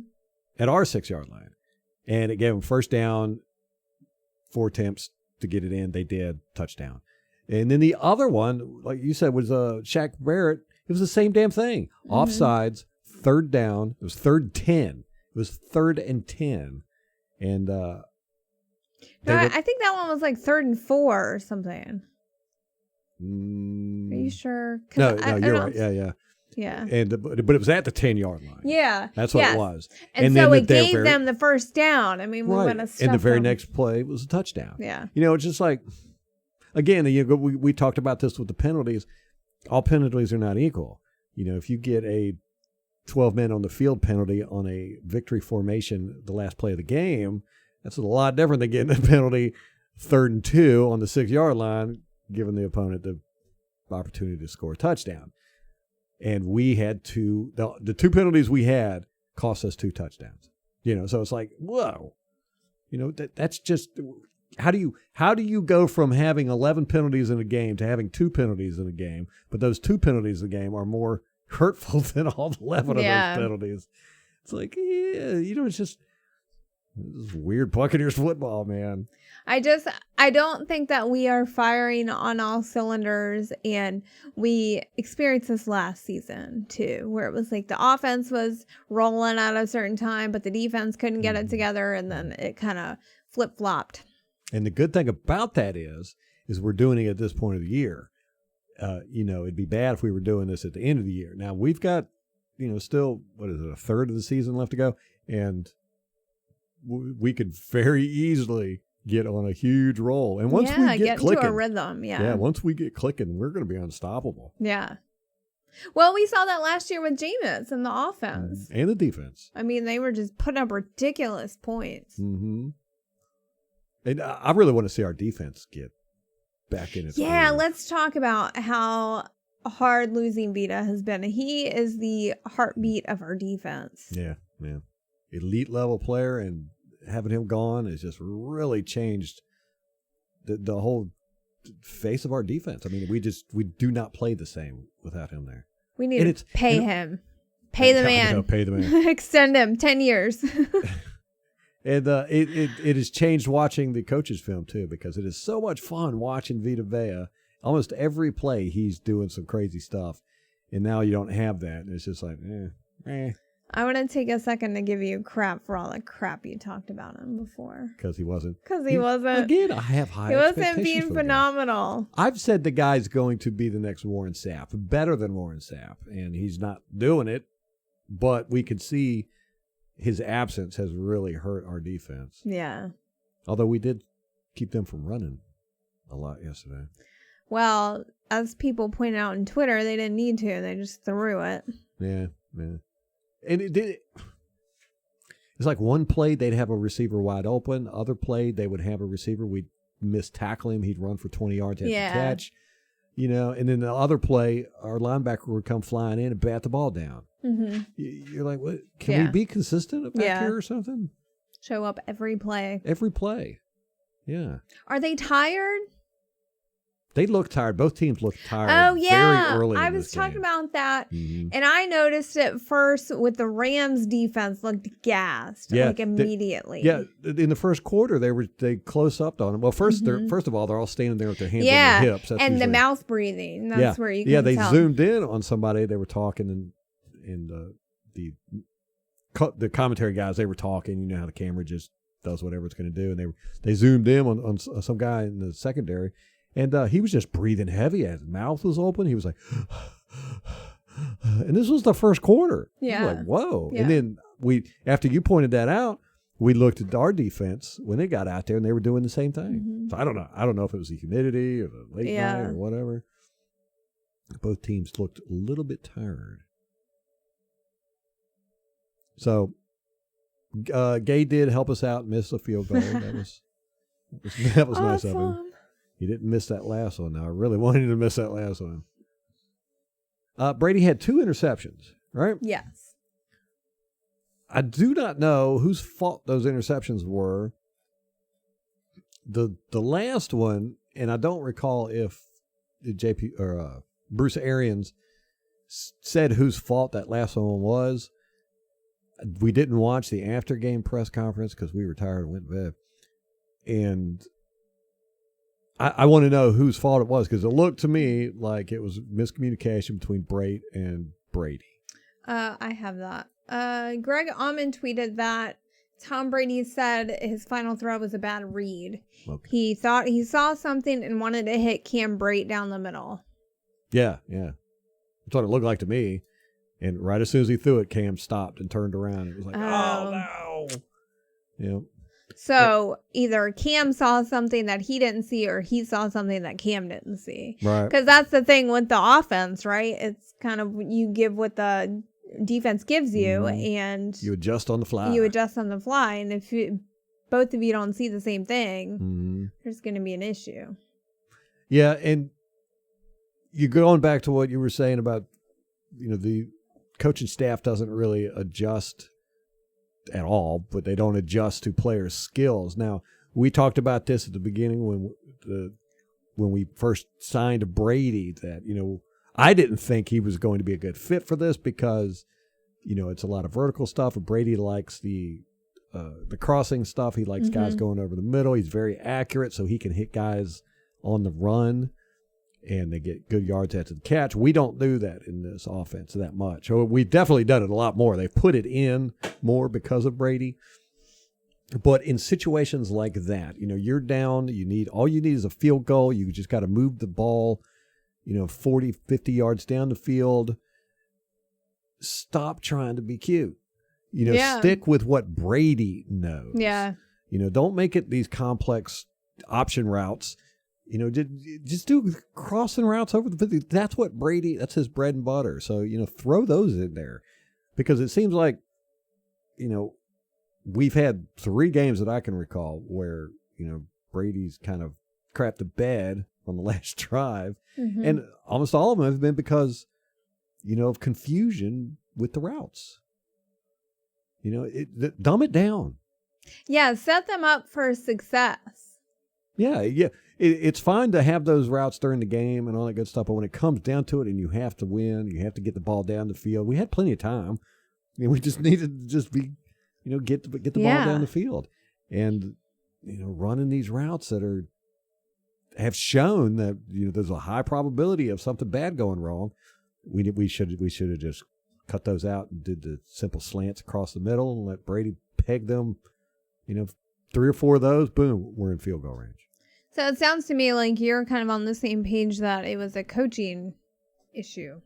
At our 6-yard line. And it gave them 1st down, 4 attempts to get it in. They did. Touchdown. And then the other one, like you said, was Shaq Barrett. It was the same damn thing. Mm-hmm. Offsides, 3rd down. It was 3rd 10. It was 3rd and 10. And I think that one was 3rd and 4 or something. Are you sure? No, you're right. Yeah. Yeah. But it was at the 10-yard line. Yeah. That's what it was. And so it gave them the 1st down. I mean, we right. went a step and the very them. next play was a touchdown. Yeah. It's just like, again, we talked about this with the penalties. All penalties are not equal. If you get a 12 men on the field penalty on a victory formation the last play of the game, that's a lot different than getting a penalty 3rd and 2 on the 6-yard line, giving the opponent the opportunity to score a touchdown. And we had the 2 penalties we had cost us 2 touchdowns. So it's like, whoa. That's just, how do you go from having 11 penalties in a game to having 2 penalties in a game, but those 2 penalties in a game are more hurtful than all 11 of those penalties? It's like, it's just this is weird Buccaneers football, man. I don't think that we are firing on all cylinders, and we experienced this last season too, where it was like the offense was rolling at a certain time, but the defense couldn't get it together, and then it kind of flip-flopped. And the good thing about that is we're doing it at this point of the year. It'd be bad if we were doing this at the end of the year. Now we've got, still, what is it, a third of the season left to go, and we could very easily get on a huge roll. And once we get clicking, into a rhythm, once we get clicking, we're going to be unstoppable. Yeah. Well, we saw that last year with Jameis and the offense. And the defense. I mean, they were just putting up ridiculous points. Mm-hmm. And I really want to see our defense get back in its groove. Let's talk about how hard losing Vita has been. He is the heartbeat of our defense. Yeah, man. Elite level player, and having him gone has just really changed the whole face of our defense. I mean, we do not play the same without him there. We need to pay him. Pay the man. Pay the man. Extend him 10 years. And it has changed watching the coaches' film, too, because it is so much fun watching Vita Vea. Almost every play, he's doing some crazy stuff. And now you don't have that. And it's just like, I want to take a second to give you crap for all the crap you talked about him before. Because he wasn't. Again, I have high he expectations wasn't being for the phenomenal. guy. I've said the guy's going to be the next Warren Sapp, better than Warren Sapp. And he's not doing it. But we could see his absence has really hurt our defense. Yeah. Although we did keep them from running a lot yesterday. Well, as people pointed out on Twitter, they didn't need to. They just threw it. Yeah, man. And it's like one play, they'd have a receiver wide open. Other play, they would have a receiver. We'd miss tackle him. He'd run for 20 yards after the catch. And then the other play, our linebacker would come flying in and bat the ball down. Mm-hmm. You're like, what? Can we be consistent back here or something? Show up every play. Every play. Yeah. Are they tired? They look tired. Both teams look tired. Oh, yeah. Very early I in was this talking game. about that. Mm-hmm. And I noticed it first with the Rams defense looked gassed. Like immediately. In the first quarter, they close up on them. Well, first of all, they're all standing there with their hands on their hips. That's and usually, the mouth breathing. That's where you can they tell. zoomed in on somebody. They were talking, and the commentary guys, they were talking. You know how the camera just does whatever it's going to do. And they zoomed in on some guy in the secondary. And he was just breathing heavy. His mouth was open. He was like, and this was the first quarter. Yeah. Like, whoa. Yeah. And then after you pointed that out, we looked at our defense when they got out there and they were doing the same thing. Mm-hmm. So I don't know. I don't know if it was the humidity or the late night or whatever. Both teams looked a little bit tired. So Gay did help us out and miss a field goal. That was nice of him. He didn't miss that last one. Now I really wanted him to miss that last one. Brady had 2 interceptions, right? Yes. I do not know whose fault those interceptions were. The last one, and I don't recall if JP or Bruce Arians said whose fault that last one was. We didn't watch the after game press conference because we were tired and went to bed. And I want to know whose fault it was because it looked to me like it was miscommunication between Brait and Brady. I have that. Greg Almond tweeted that Tom Brady said his final throw was a bad read. Okay. He thought he saw something and wanted to hit Cam Brait down the middle. Yeah. That's what it looked like to me. And right as soon as he threw it, Cam stopped and turned around. It was like, oh no. Yeah. So either Cam saw something that he didn't see or he saw something that Cam didn't see. Right. Because that's the thing with the offense, right? It's kind of you give what the defense gives you and you adjust on the fly. And if both of you don't see the same thing, there's going to be an issue. Yeah. And you're going back to what you were saying about, the coaching staff doesn't really adjust at all, but they don't adjust to players' skills. Now, we talked about this at the beginning when we first signed Brady that, I didn't think he was going to be a good fit for this because, it's a lot of vertical stuff. And Brady likes the crossing stuff. He likes guys going over the middle. He's very accurate, so he can hit guys on the run and they get good yards after the catch. We don't do that in this offense that much. We've definitely done it a lot more. They've put it in more because of Brady. But in situations like that, you're down, all you need is a field goal. You just got to move the ball, 40, 50 yards down the field. Stop trying to be cute. Stick with what Brady knows. Yeah. Don't make it these complex option routes. just do crossing routes over the 50. That's what Brady, that's his bread and butter. So, throw those in there because it seems like, we've had 3 games that I can recall where, Brady's kind of crapped the bed on the last drive. Mm-hmm. And almost all of them have been because, of confusion with the routes. Dumb it down. Yeah, set them up for success. Yeah. It's fine to have those routes during the game and all that good stuff, but when it comes down to it and you have to win, you have to get the ball down the field. We had plenty of time. We just needed to just be, get the ball down the field. And, running these routes that have shown that, there's a high probability of something bad going wrong. We should have just cut those out and did the simple slants across the middle and let Brady peg them, 3 or 4 of those, boom, we're in field goal range. So it sounds to me like you're kind of on the same page that it was a coaching issue.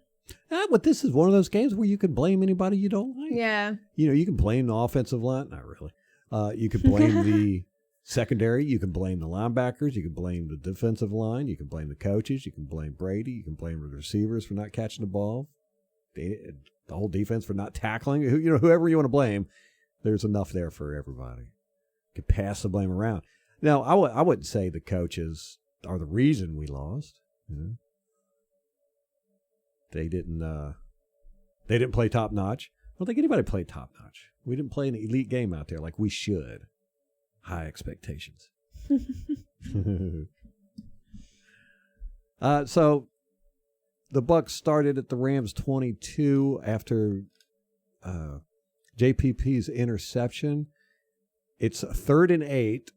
But this is one of those games where you can blame anybody you don't like. Yeah. You can blame the offensive line. Not really. You can blame the secondary. You can blame the linebackers. You can blame the defensive line. You can blame the coaches. You can blame Brady. You can blame the receivers for not catching the ball. The whole defense for not tackling. Whoever you want to blame, there's enough there for everybody. You can pass the blame around. Now, I wouldn't say the coaches are the reason we lost. They didn't play top notch. I don't think anybody played top notch. We didn't play an elite game out there like we should. High expectations. So the Bucs started at the Rams 22 after JPP's interception. It's 3rd and 8.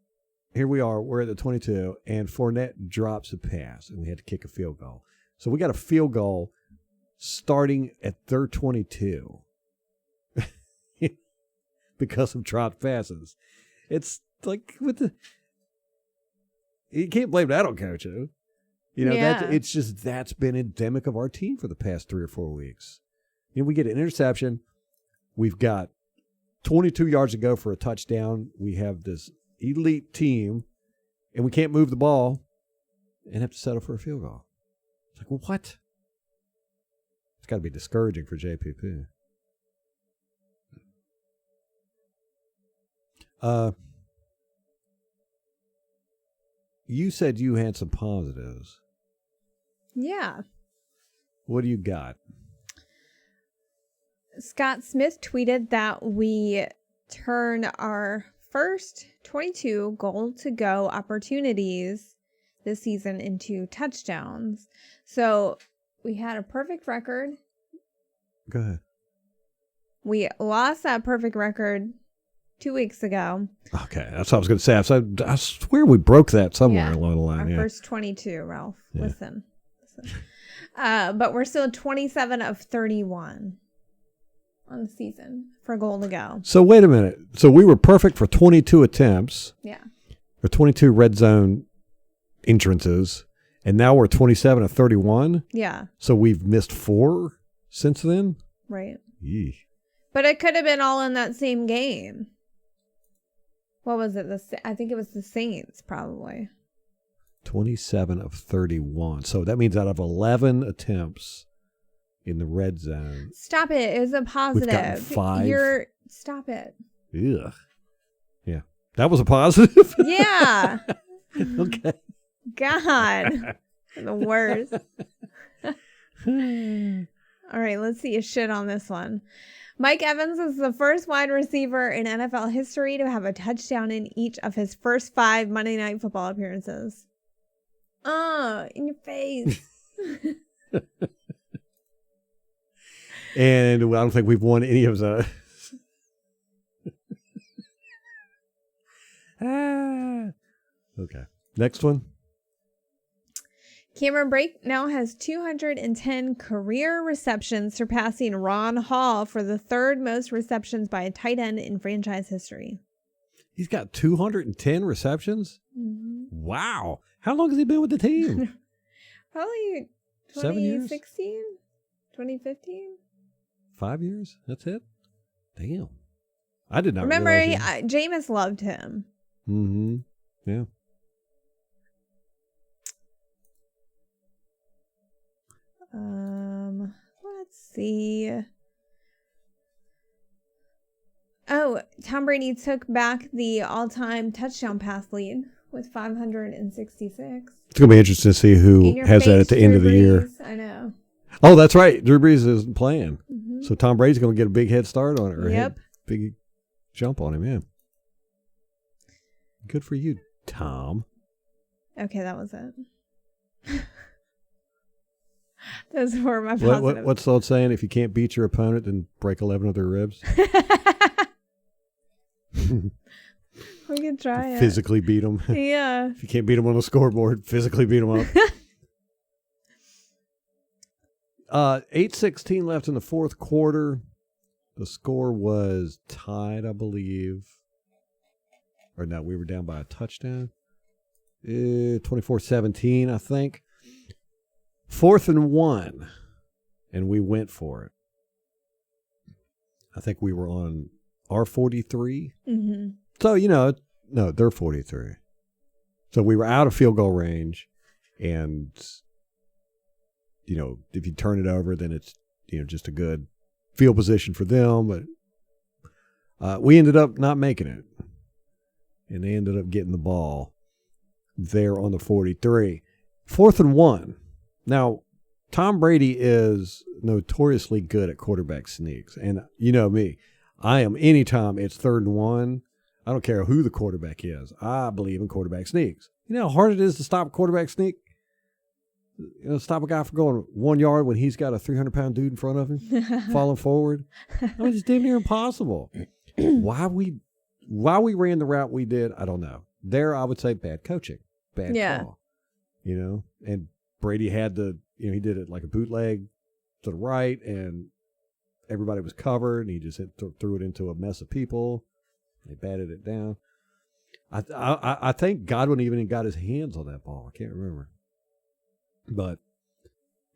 Here we are. We're at the 22, and Fournette drops a pass, and we had to kick a field goal. So we got a field goal starting at their 22 because of dropped passes. It's like you can't blame that on coach. That's been endemic of our team for the past 3 or 4 weeks. We get an interception. We've got 22 yards to go for a touchdown. We have this elite team, and we can't move the ball and have to settle for a field goal. It's like, well, what? It's got to be discouraging for JPP. You said you had some positives. Yeah. What do you got? Scott Smith tweeted that we turn our first 22 goal-to-go opportunities this season into touchdowns. So we had a perfect record. Go ahead. We lost that perfect record 2 weeks ago. Okay, that's what I was going to say. I swear we broke that somewhere along the line. Our first 22, Ralph. Yeah. Listen. But we're still 27 of 31 on the season for goal to go. So wait a minute. So we were perfect for 22 attempts. Yeah. Or 22 red zone entrances. And now we're 27 of 31. Yeah. So we've missed 4 since then. Right. Yee. But it could have been all in that same game. What was it? I think it was the Saints, probably. 27 of 31. So that means out of 11 attempts in the red zone. Stop it. It was a positive. We've gotten 5. Stop it. Ugh. Yeah. That was a positive? Yeah. Okay. God. The worst. All right, let's see a shit on this one. Mike Evans is the first wide receiver in NFL history to have a touchdown in each of his first 5 Monday Night Football appearances. In your face. And I don't think we've won any of those. Okay. Next one. Cameron Brake now has 210 career receptions, surpassing Ron Hall for the 3rd most receptions by a tight end in franchise history. He's got 210 receptions? Mm-hmm. Wow. How long has he been with the team? Probably 7 years? 2016, 2015. 5 years? That's it? Damn. I did not remember. realize Jameis loved him. Mm-hmm. Yeah. Let's see. Oh, Tom Brady took back the all-time touchdown pass lead with 566. It's going to be interesting to see who has that at the end of the year. I know. Oh, that's right. Drew Brees isn't playing. Mm-hmm. So Tom Brady's going to get a big head start on it. Or yep. Big jump on him, yeah. Good for you, Tom. Okay, that was it. Those were my positives. What's the old saying? If you can't beat your opponent, then break 11 of their ribs. We can try it. Physically beat them. Yeah. If you can't beat them on the scoreboard, physically beat them up. 8:16 left in the fourth quarter. The score was tied, I believe. Or no, we were down by a touchdown. 24-17, I think. 4th and 1, and we went for it. I think we were on our 43. Mm-hmm. So, no, they're 43. So we were out of field goal range, and, if you turn it over, then it's, just a good field position for them. But we ended up not making it, and they ended up getting the ball there on the 43. 4th and 1. Now, Tom Brady is notoriously good at quarterback sneaks. And you know me, I am anytime it's 3rd and 1, I don't care who the quarterback is. I believe in quarterback sneaks. You know how hard it is to stop a quarterback sneak? Stop a guy from going 1 yard when he's got a 300-pound dude in front of him, falling forward. It's damn near impossible. Why we ran the route we did, I don't know. There, I would say bad coaching, bad call. And Brady had he did it like a bootleg to the right, and everybody was covered, and he just threw it into a mess of people. They batted it down. I think Godwin even got his hands on that ball. I can't remember. But,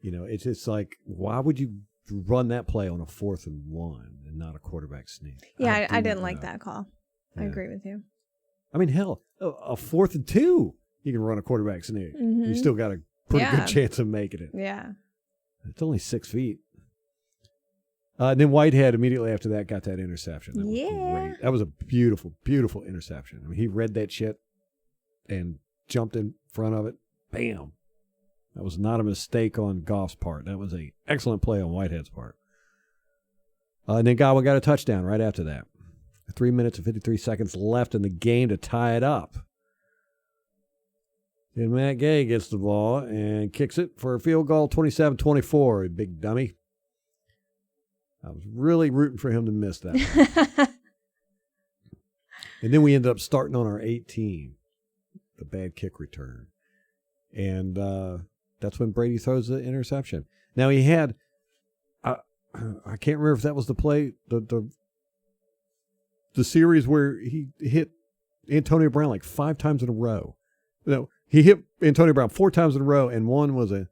it's just like, why would you run that play on a 4th and 1 and not a quarterback sneak? Yeah, I didn't like that call. Yeah. I agree with you. I mean, hell, a 4th and 2, you can run a quarterback sneak. Mm-hmm. You still got a pretty good chance of making it. Yeah. It's only 6 feet. And then Whitehead immediately after that got that interception. That was great. That was a beautiful, beautiful interception. I mean, he read that shit and jumped in front of it. Bam. That was not a mistake on Goff's part. That was an excellent play on Whitehead's part. And then Godwin got a touchdown right after that. 3 minutes and 53 seconds left in the game to tie it up. Then Matt Gay gets the ball and kicks it for a field goal, 27-24, big dummy. I was really rooting for him to miss that one. And then we ended up starting on our 18, the bad kick return. And that's when Brady throws the interception. Now he had, I can't remember if that was the play, the series where he hit Antonio Brown like 5 times in a row. No, he hit Antonio Brown 4 times in a row, and one was a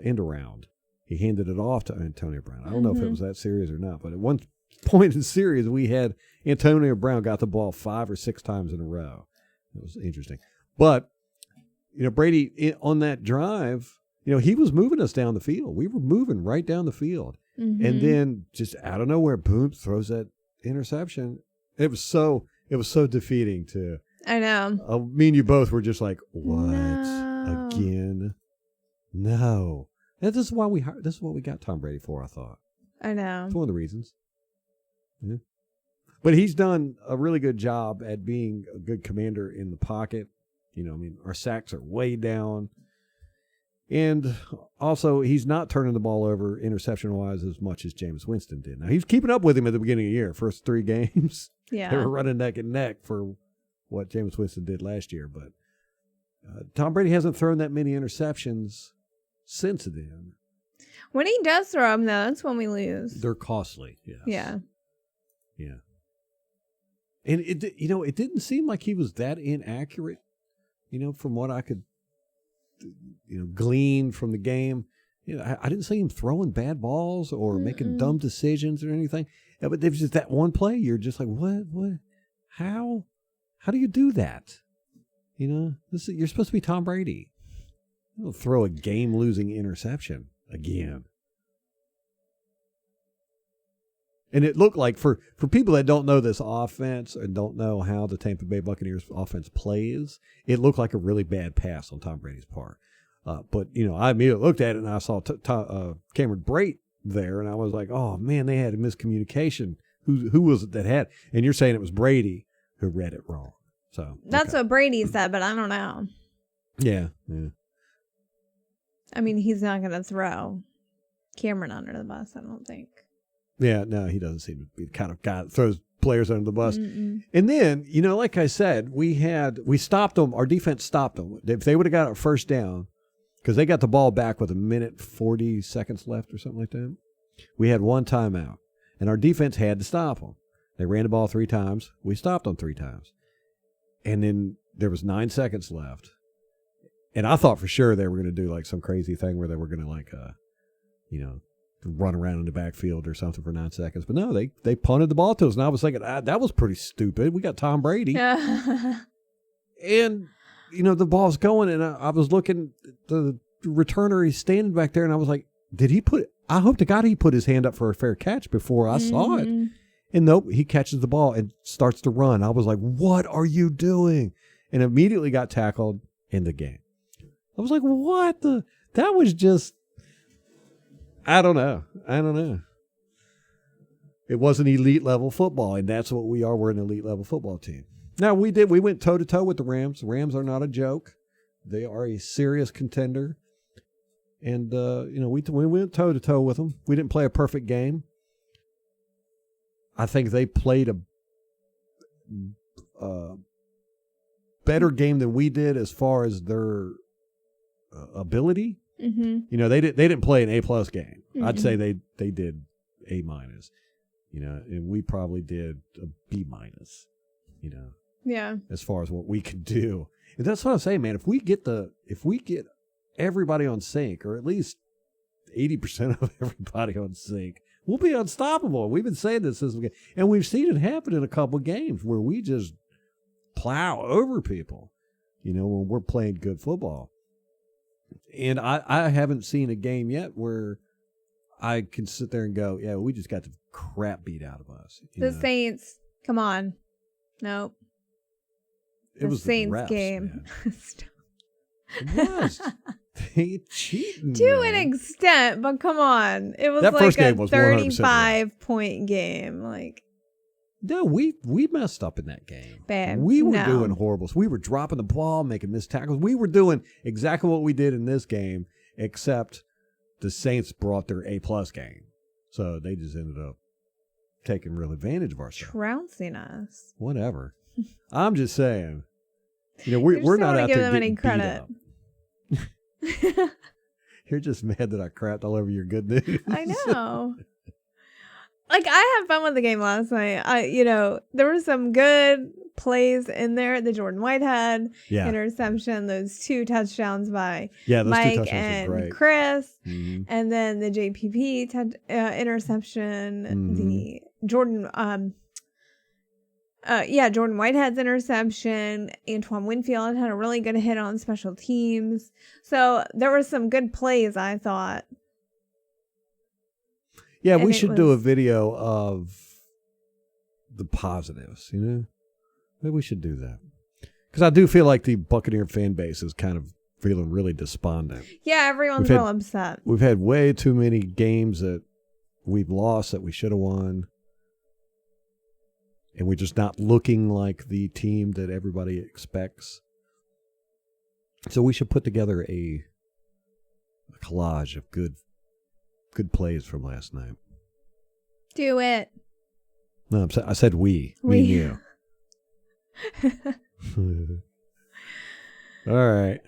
end around. He handed it off to Antonio Brown. I don't know if it was that series or not, but at one point in the series, we had Antonio Brown got the ball 5 or 6 times in a row. It was interesting. But, Brady, on that drive, he was moving us down the field. We were moving right down the field. Mm-hmm. And then just out of nowhere, boom, throws that interception. It was so defeating to. I know. Me and you both were just like, what? No. Again? No. And this is what we got Tom Brady for, I thought. I know. It's one of the reasons. Yeah. But he's done a really good job at being a good commander in the pocket. Our sacks are way down. And also, he's not turning the ball over interception-wise as much as Jameis Winston did. Now, he's keeping up with him at the beginning of the year. First 3 games, they were running neck and neck for what Jameis Winston did last year. But Tom Brady hasn't thrown that many interceptions since then. When he does throw them, though, that's when we lose. They're costly, yes. Yeah. Yeah. And, it didn't seem like he was that inaccurate, from what I could, glean from the game. I didn't see him throwing bad balls or making dumb decisions or anything. Yeah, but there's just that one play. You're just like, what? How do you do that? You're supposed to be Tom Brady. You don't throw a game-losing interception. again. And it looked like, for people that don't know this offense and don't know how the Tampa Bay Buccaneers offense plays, it looked like a really bad pass on Tom Brady's part. But, I immediately looked at it and I saw Cameron Brate there, and I was like, oh, man, they had a miscommunication. Who was it that had? And you're saying it was Brady who read it wrong. So That's what Brady said, but I don't know. Yeah. I mean, he's not going to throw Cameron under the bus, I don't think. Yeah, no, he doesn't seem to be the kind of guy that throws players under the bus. Mm-mm. And then, like I said, we stopped them. Our defense stopped them. If they would have got a first down, because they got the ball back with 1:40 seconds left or something like that, we had one timeout. And our defense had to stop them. They ran the ball 3 times. We stopped them 3 times. And then there was 9 seconds left. And I thought for sure they were going to do like some crazy thing where they were going to run around in the backfield or something for 9 seconds. But no, they punted the ball to us. And I was thinking, that was pretty stupid. We got Tom Brady. Yeah. And, the ball's going. And I was looking, the returner, he's standing back there. And I was like, I hope to God he put his hand up for a fair catch before I saw it. And nope, he catches the ball and starts to run. I was like, what are you doing? And immediately got tackled in the game. I was like, what the? That was just, I don't know. It wasn't elite level football, and that's what we are. We're an elite level football team. Now, we went toe to toe with the Rams. The Rams are not a joke. They are a serious contender. And, we went toe to toe with them. We didn't play a perfect game. I think they played a better game than we did as far as their ability. Mm-hmm. They didn't play an A+ game. Mm-hmm. I'd say they did A-, and we probably did a B-, Yeah. as far as what we could do. And that's what I'm saying, man. If we get everybody on sync, or at least 80% of everybody on sync, we'll be unstoppable. We've been saying this since and we've seen it happen in a couple of games where we just plow over people, when we're playing good football. And I haven't seen a game yet where I can sit there and go, yeah, we just got the crap beat out of us. The Saints, come on. Nope. It was Saints the refs, game. It was. They cheating. To an extent, but come on. It was That like first a game was 35-point game. Like, no, we messed up in that game. Bad. We were No. doing horrible. We were dropping the ball, making missed tackles. We were doing exactly what we did in this game, except the Saints brought their A+ game. So they just ended up taking real advantage of ourselves. trouncing us. Whatever. I'm just saying. You We're just not don't out wanna give there them any getting credit. beat up. You're just mad that I crapped all over your good news. I know. Like, I had fun with the game last night. There were some good plays in there. The Jordan Whitehead interception, those 2 touchdowns by those 2 Mike touchdowns and were great. Chris, Mhm. and then the JPP interception, Mhm. the Jordan, Jordan Whitehead's interception. Antoine Winfield had a really good hit on special teams. So there were some good plays, I thought. Yeah, And we it should do a was- video of the positives, Maybe we should do that. Because I do feel like the Buccaneer fan base is kind of feeling really despondent. Yeah, everyone's We've real had- upset. We've had way too many games that we've lost that we should have won. And we're just not looking like the team that everybody expects. So we should put together a collage of good plays from last night. Do it. No, I said we. We. Me and you. All right.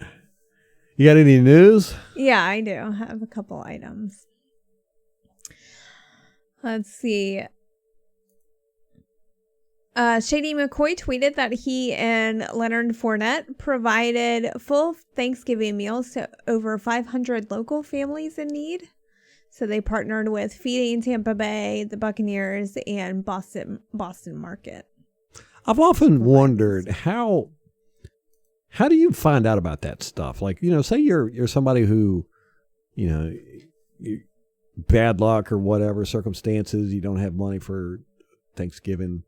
You got any news? Yeah, I do. I have a couple items. Let's see. Shady McCoy tweeted that he and Leonard Fournette provided full Thanksgiving meals to over 500 local families in need. So they partnered with Feeding Tampa Bay, the Buccaneers, and Boston Market. I've often wondered how do you find out about that stuff? Like, say you're somebody who, bad luck or whatever circumstances, you don't have money for Thanksgiving.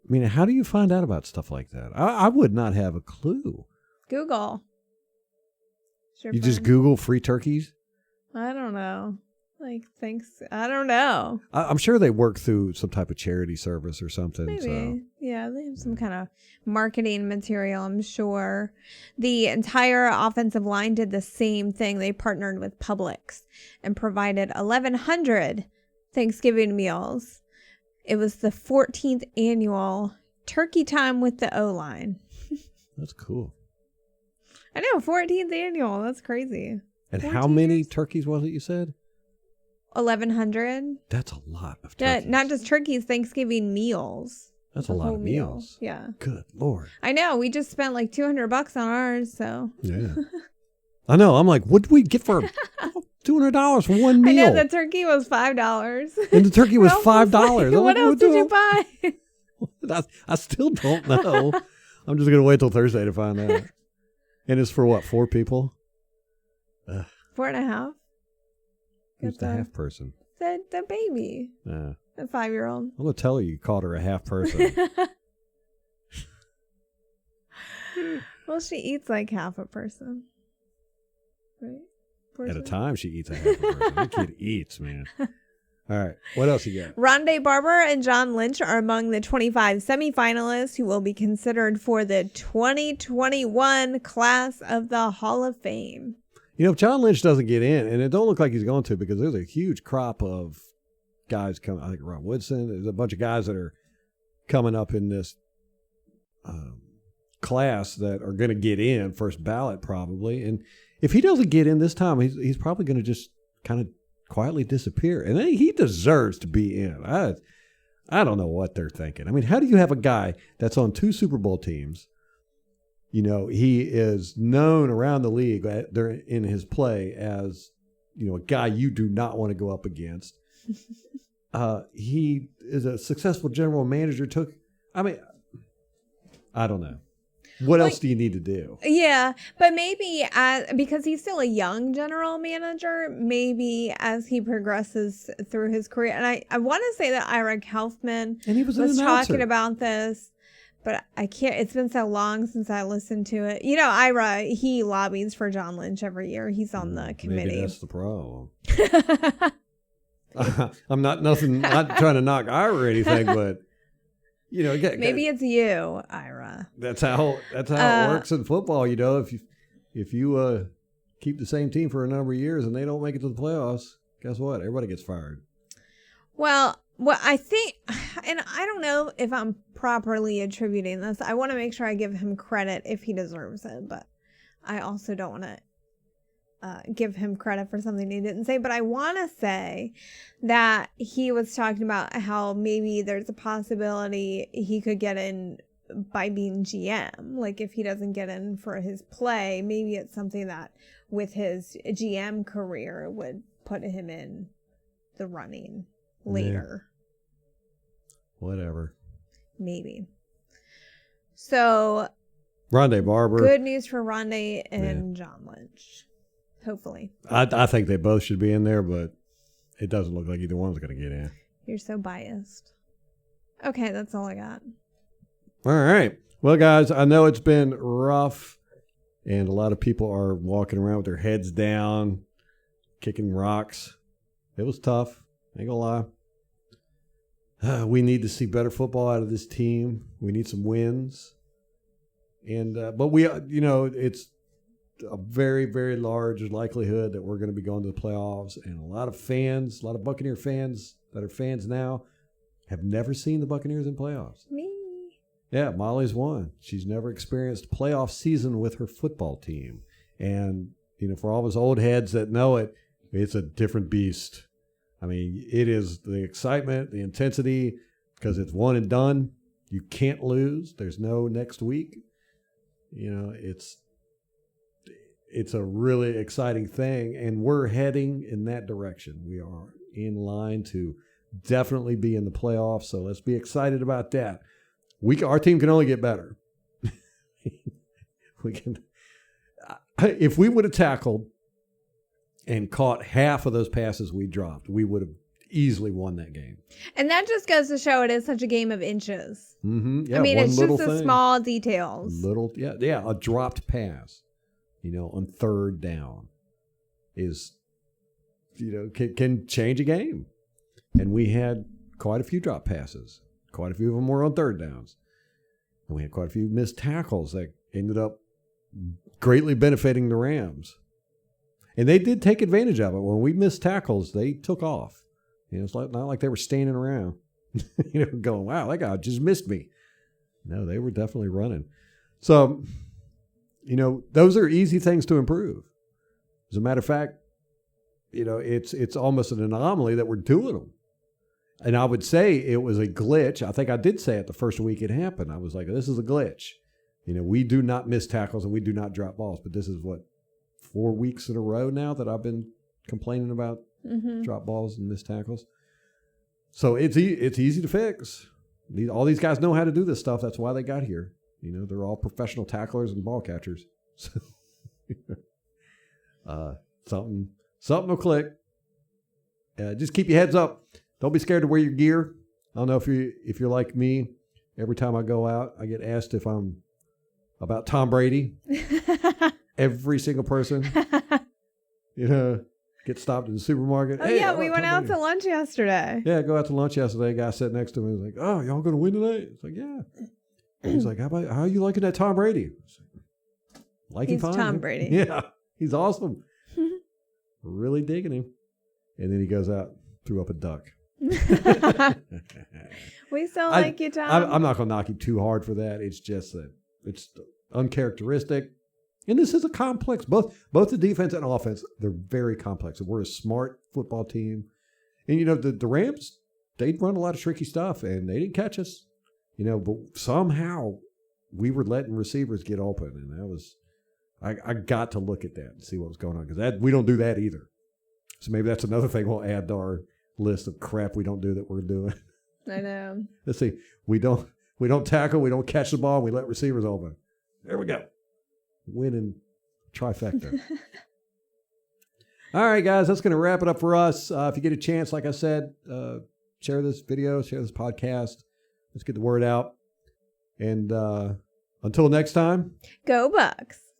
I mean, how do you find out about stuff like that? I would not have a clue. Google. You just Google free turkeys? I don't know. Like, thanks. I don't know. I'm sure they work through some type of charity service or something. Maybe. So. Yeah, they have some kind of marketing material, I'm sure. The entire offensive line did the same thing. They partnered with Publix and provided 1,100 Thanksgiving meals. It was the 14th annual Turkey Time with the O-line. That's cool. I know, 14th annual. That's crazy. And how many turkeys was it you said? 1,100. That's a lot of turkeys. Not just turkeys, Thanksgiving meals. That's a lot of meals. Yeah. Good Lord. I know. We just spent like $200 on ours, so. Yeah. I know. I'm like, what did we get for $200 for one meal? I know the turkey was $5. And the turkey was $5. What else did you buy? I still don't know. I'm just going to wait till Thursday to find out. And it's for what, 4 people? 4.5. Who's the half person? The baby. The 5-year-old. I'm going to tell her you called her a half person. Well, she eats like half a person. Right? At a time, she eats a half a person. That kid eats, man. All right. What else you got? Rondae, Barber, and John Lynch are among the 25 semifinalists who will be considered for the 2021 class of the Hall of Fame. You know, if John Lynch doesn't get in, and it don't look like he's going to, because there's a huge crop of guys coming. I think Ron Woodson. There's a bunch of guys that are coming up in this class that are going to get in first ballot probably. And if he doesn't get in this time, he's probably going to just kind of quietly disappear. And he deserves to be in. I don't know what they're thinking. I mean, how do you have a guy that's on 2 Super Bowl teams? You know, he is known around the league in his play as, you know, a guy you do not want to go up against. He is a successful general manager. I don't know. What else do you need to do? Yeah, but maybe because he's still a young general manager, maybe as he progresses through his career. And I want to say that Ira Kaufman was talking about this. But I can't, it's been so long since I listened to it. You know, Ira, he lobbies for John Lynch every year. He's on the committee. Maybe that's the problem. I'm not trying to knock Ira or anything, but, you know. Maybe it's you, Ira. That's how it works in football, you know. If you keep the same team for a number of years and they don't make it to the playoffs, guess what? Everybody gets fired. Well, I think, and I don't know if I'm properly attributing this. I want to make sure I give him credit if he deserves it, but I also don't want to give him credit for something he didn't say. But I want to say that he was talking about how maybe there's a possibility he could get in by being GM. Like if he doesn't get in for his play, maybe it's something that with his GM career would put him in the running later. Yeah. Whatever. Maybe. So, Rondae Barber. Good news for Rondae and John Lynch. Hopefully. I think they both should be in there, but it doesn't look like either one's going to get in. You're so biased. Okay, that's all I got. All right. Well, guys, I know it's been rough, and a lot of people are walking around with their heads down, kicking rocks. It was tough. Ain't gonna lie. We need to see better football out of this team. We need some wins. And but we, you know, it's a very, very large likelihood that we're going to be going to the playoffs. And a lot of fans, a lot of Buccaneer fans that are fans now have never seen the Buccaneers in playoffs. Me. Yeah, Molly's one. She's never experienced playoff season with her football team. And, you know, for all of us old heads that know it, it's a different beast. I mean, it is the excitement, the intensity, because it's one and done. You can't lose. There's no next week. You know, it's a really exciting thing, and we're heading in that direction. We are in line to definitely be in the playoffs, so let's be excited about that. Our team can only get better. We can, if we would have tackled and caught half of those passes we dropped, we would have easily won that game. And that just goes to show it is such a game of inches. Mm-hmm. Yeah, I mean, one it's little just the thing. small details. A dropped pass, on third down is, can change a game. And we had quite a few drop passes. Quite a few of them were on third downs. And we had quite a few missed tackles that ended up greatly benefiting the Rams. And they did take advantage of it. When we missed tackles, they took off. It's not like they were standing around, going, wow, that guy just missed me. No, they were definitely running. So, those are easy things to improve. As a matter of fact, it's almost an anomaly that we're doing them. And I would say it was a glitch. I think I did say it the first week it happened. I was like, this is a glitch. We do not miss tackles and we do not drop balls. But this is 4 weeks in a row now that I've been complaining about drop balls and missed tackles. So it's easy to fix. All these guys know how to do this stuff. That's why they got here. They're all professional tacklers and ball catchers. So something will click. Just keep your heads up. Don't be scared to wear your gear. I don't know if you're like me. Every time I go out, I get asked if I'm about Tom Brady. Every single person, get stopped in the supermarket. Oh, hey, we went out to lunch yesterday. Yeah, go out to lunch yesterday. A guy sat next to me. He's like, "Oh, y'all going to win tonight?" It's like, "Yeah." He's like, "How are you liking that Tom Brady?" Like he's fine. Tom Brady. Yeah, he's awesome. Really digging him. And then he goes out, threw up a duck. We still like you, Tom. I'm not going to knock you too hard for that. It's just that it's uncharacteristic. And this is a complex, both the defense and offense, they're very complex. And we're a smart football team. And, the Rams, they'd run a lot of tricky stuff, and they didn't catch us. But somehow we were letting receivers get open. And that was, I got to look at that and see what was going on. Because we don't do that either. So maybe that's another thing we'll add to our list of crap we don't do that we're doing. I know. Let's see. We don't tackle, we don't catch the ball, we let receivers open. There we go. Winning trifecta. All right, guys, that's going to wrap it up for us. If you get a chance, like I said, share this video, share this podcast. Let's get the word out. And until next time, go Bucks.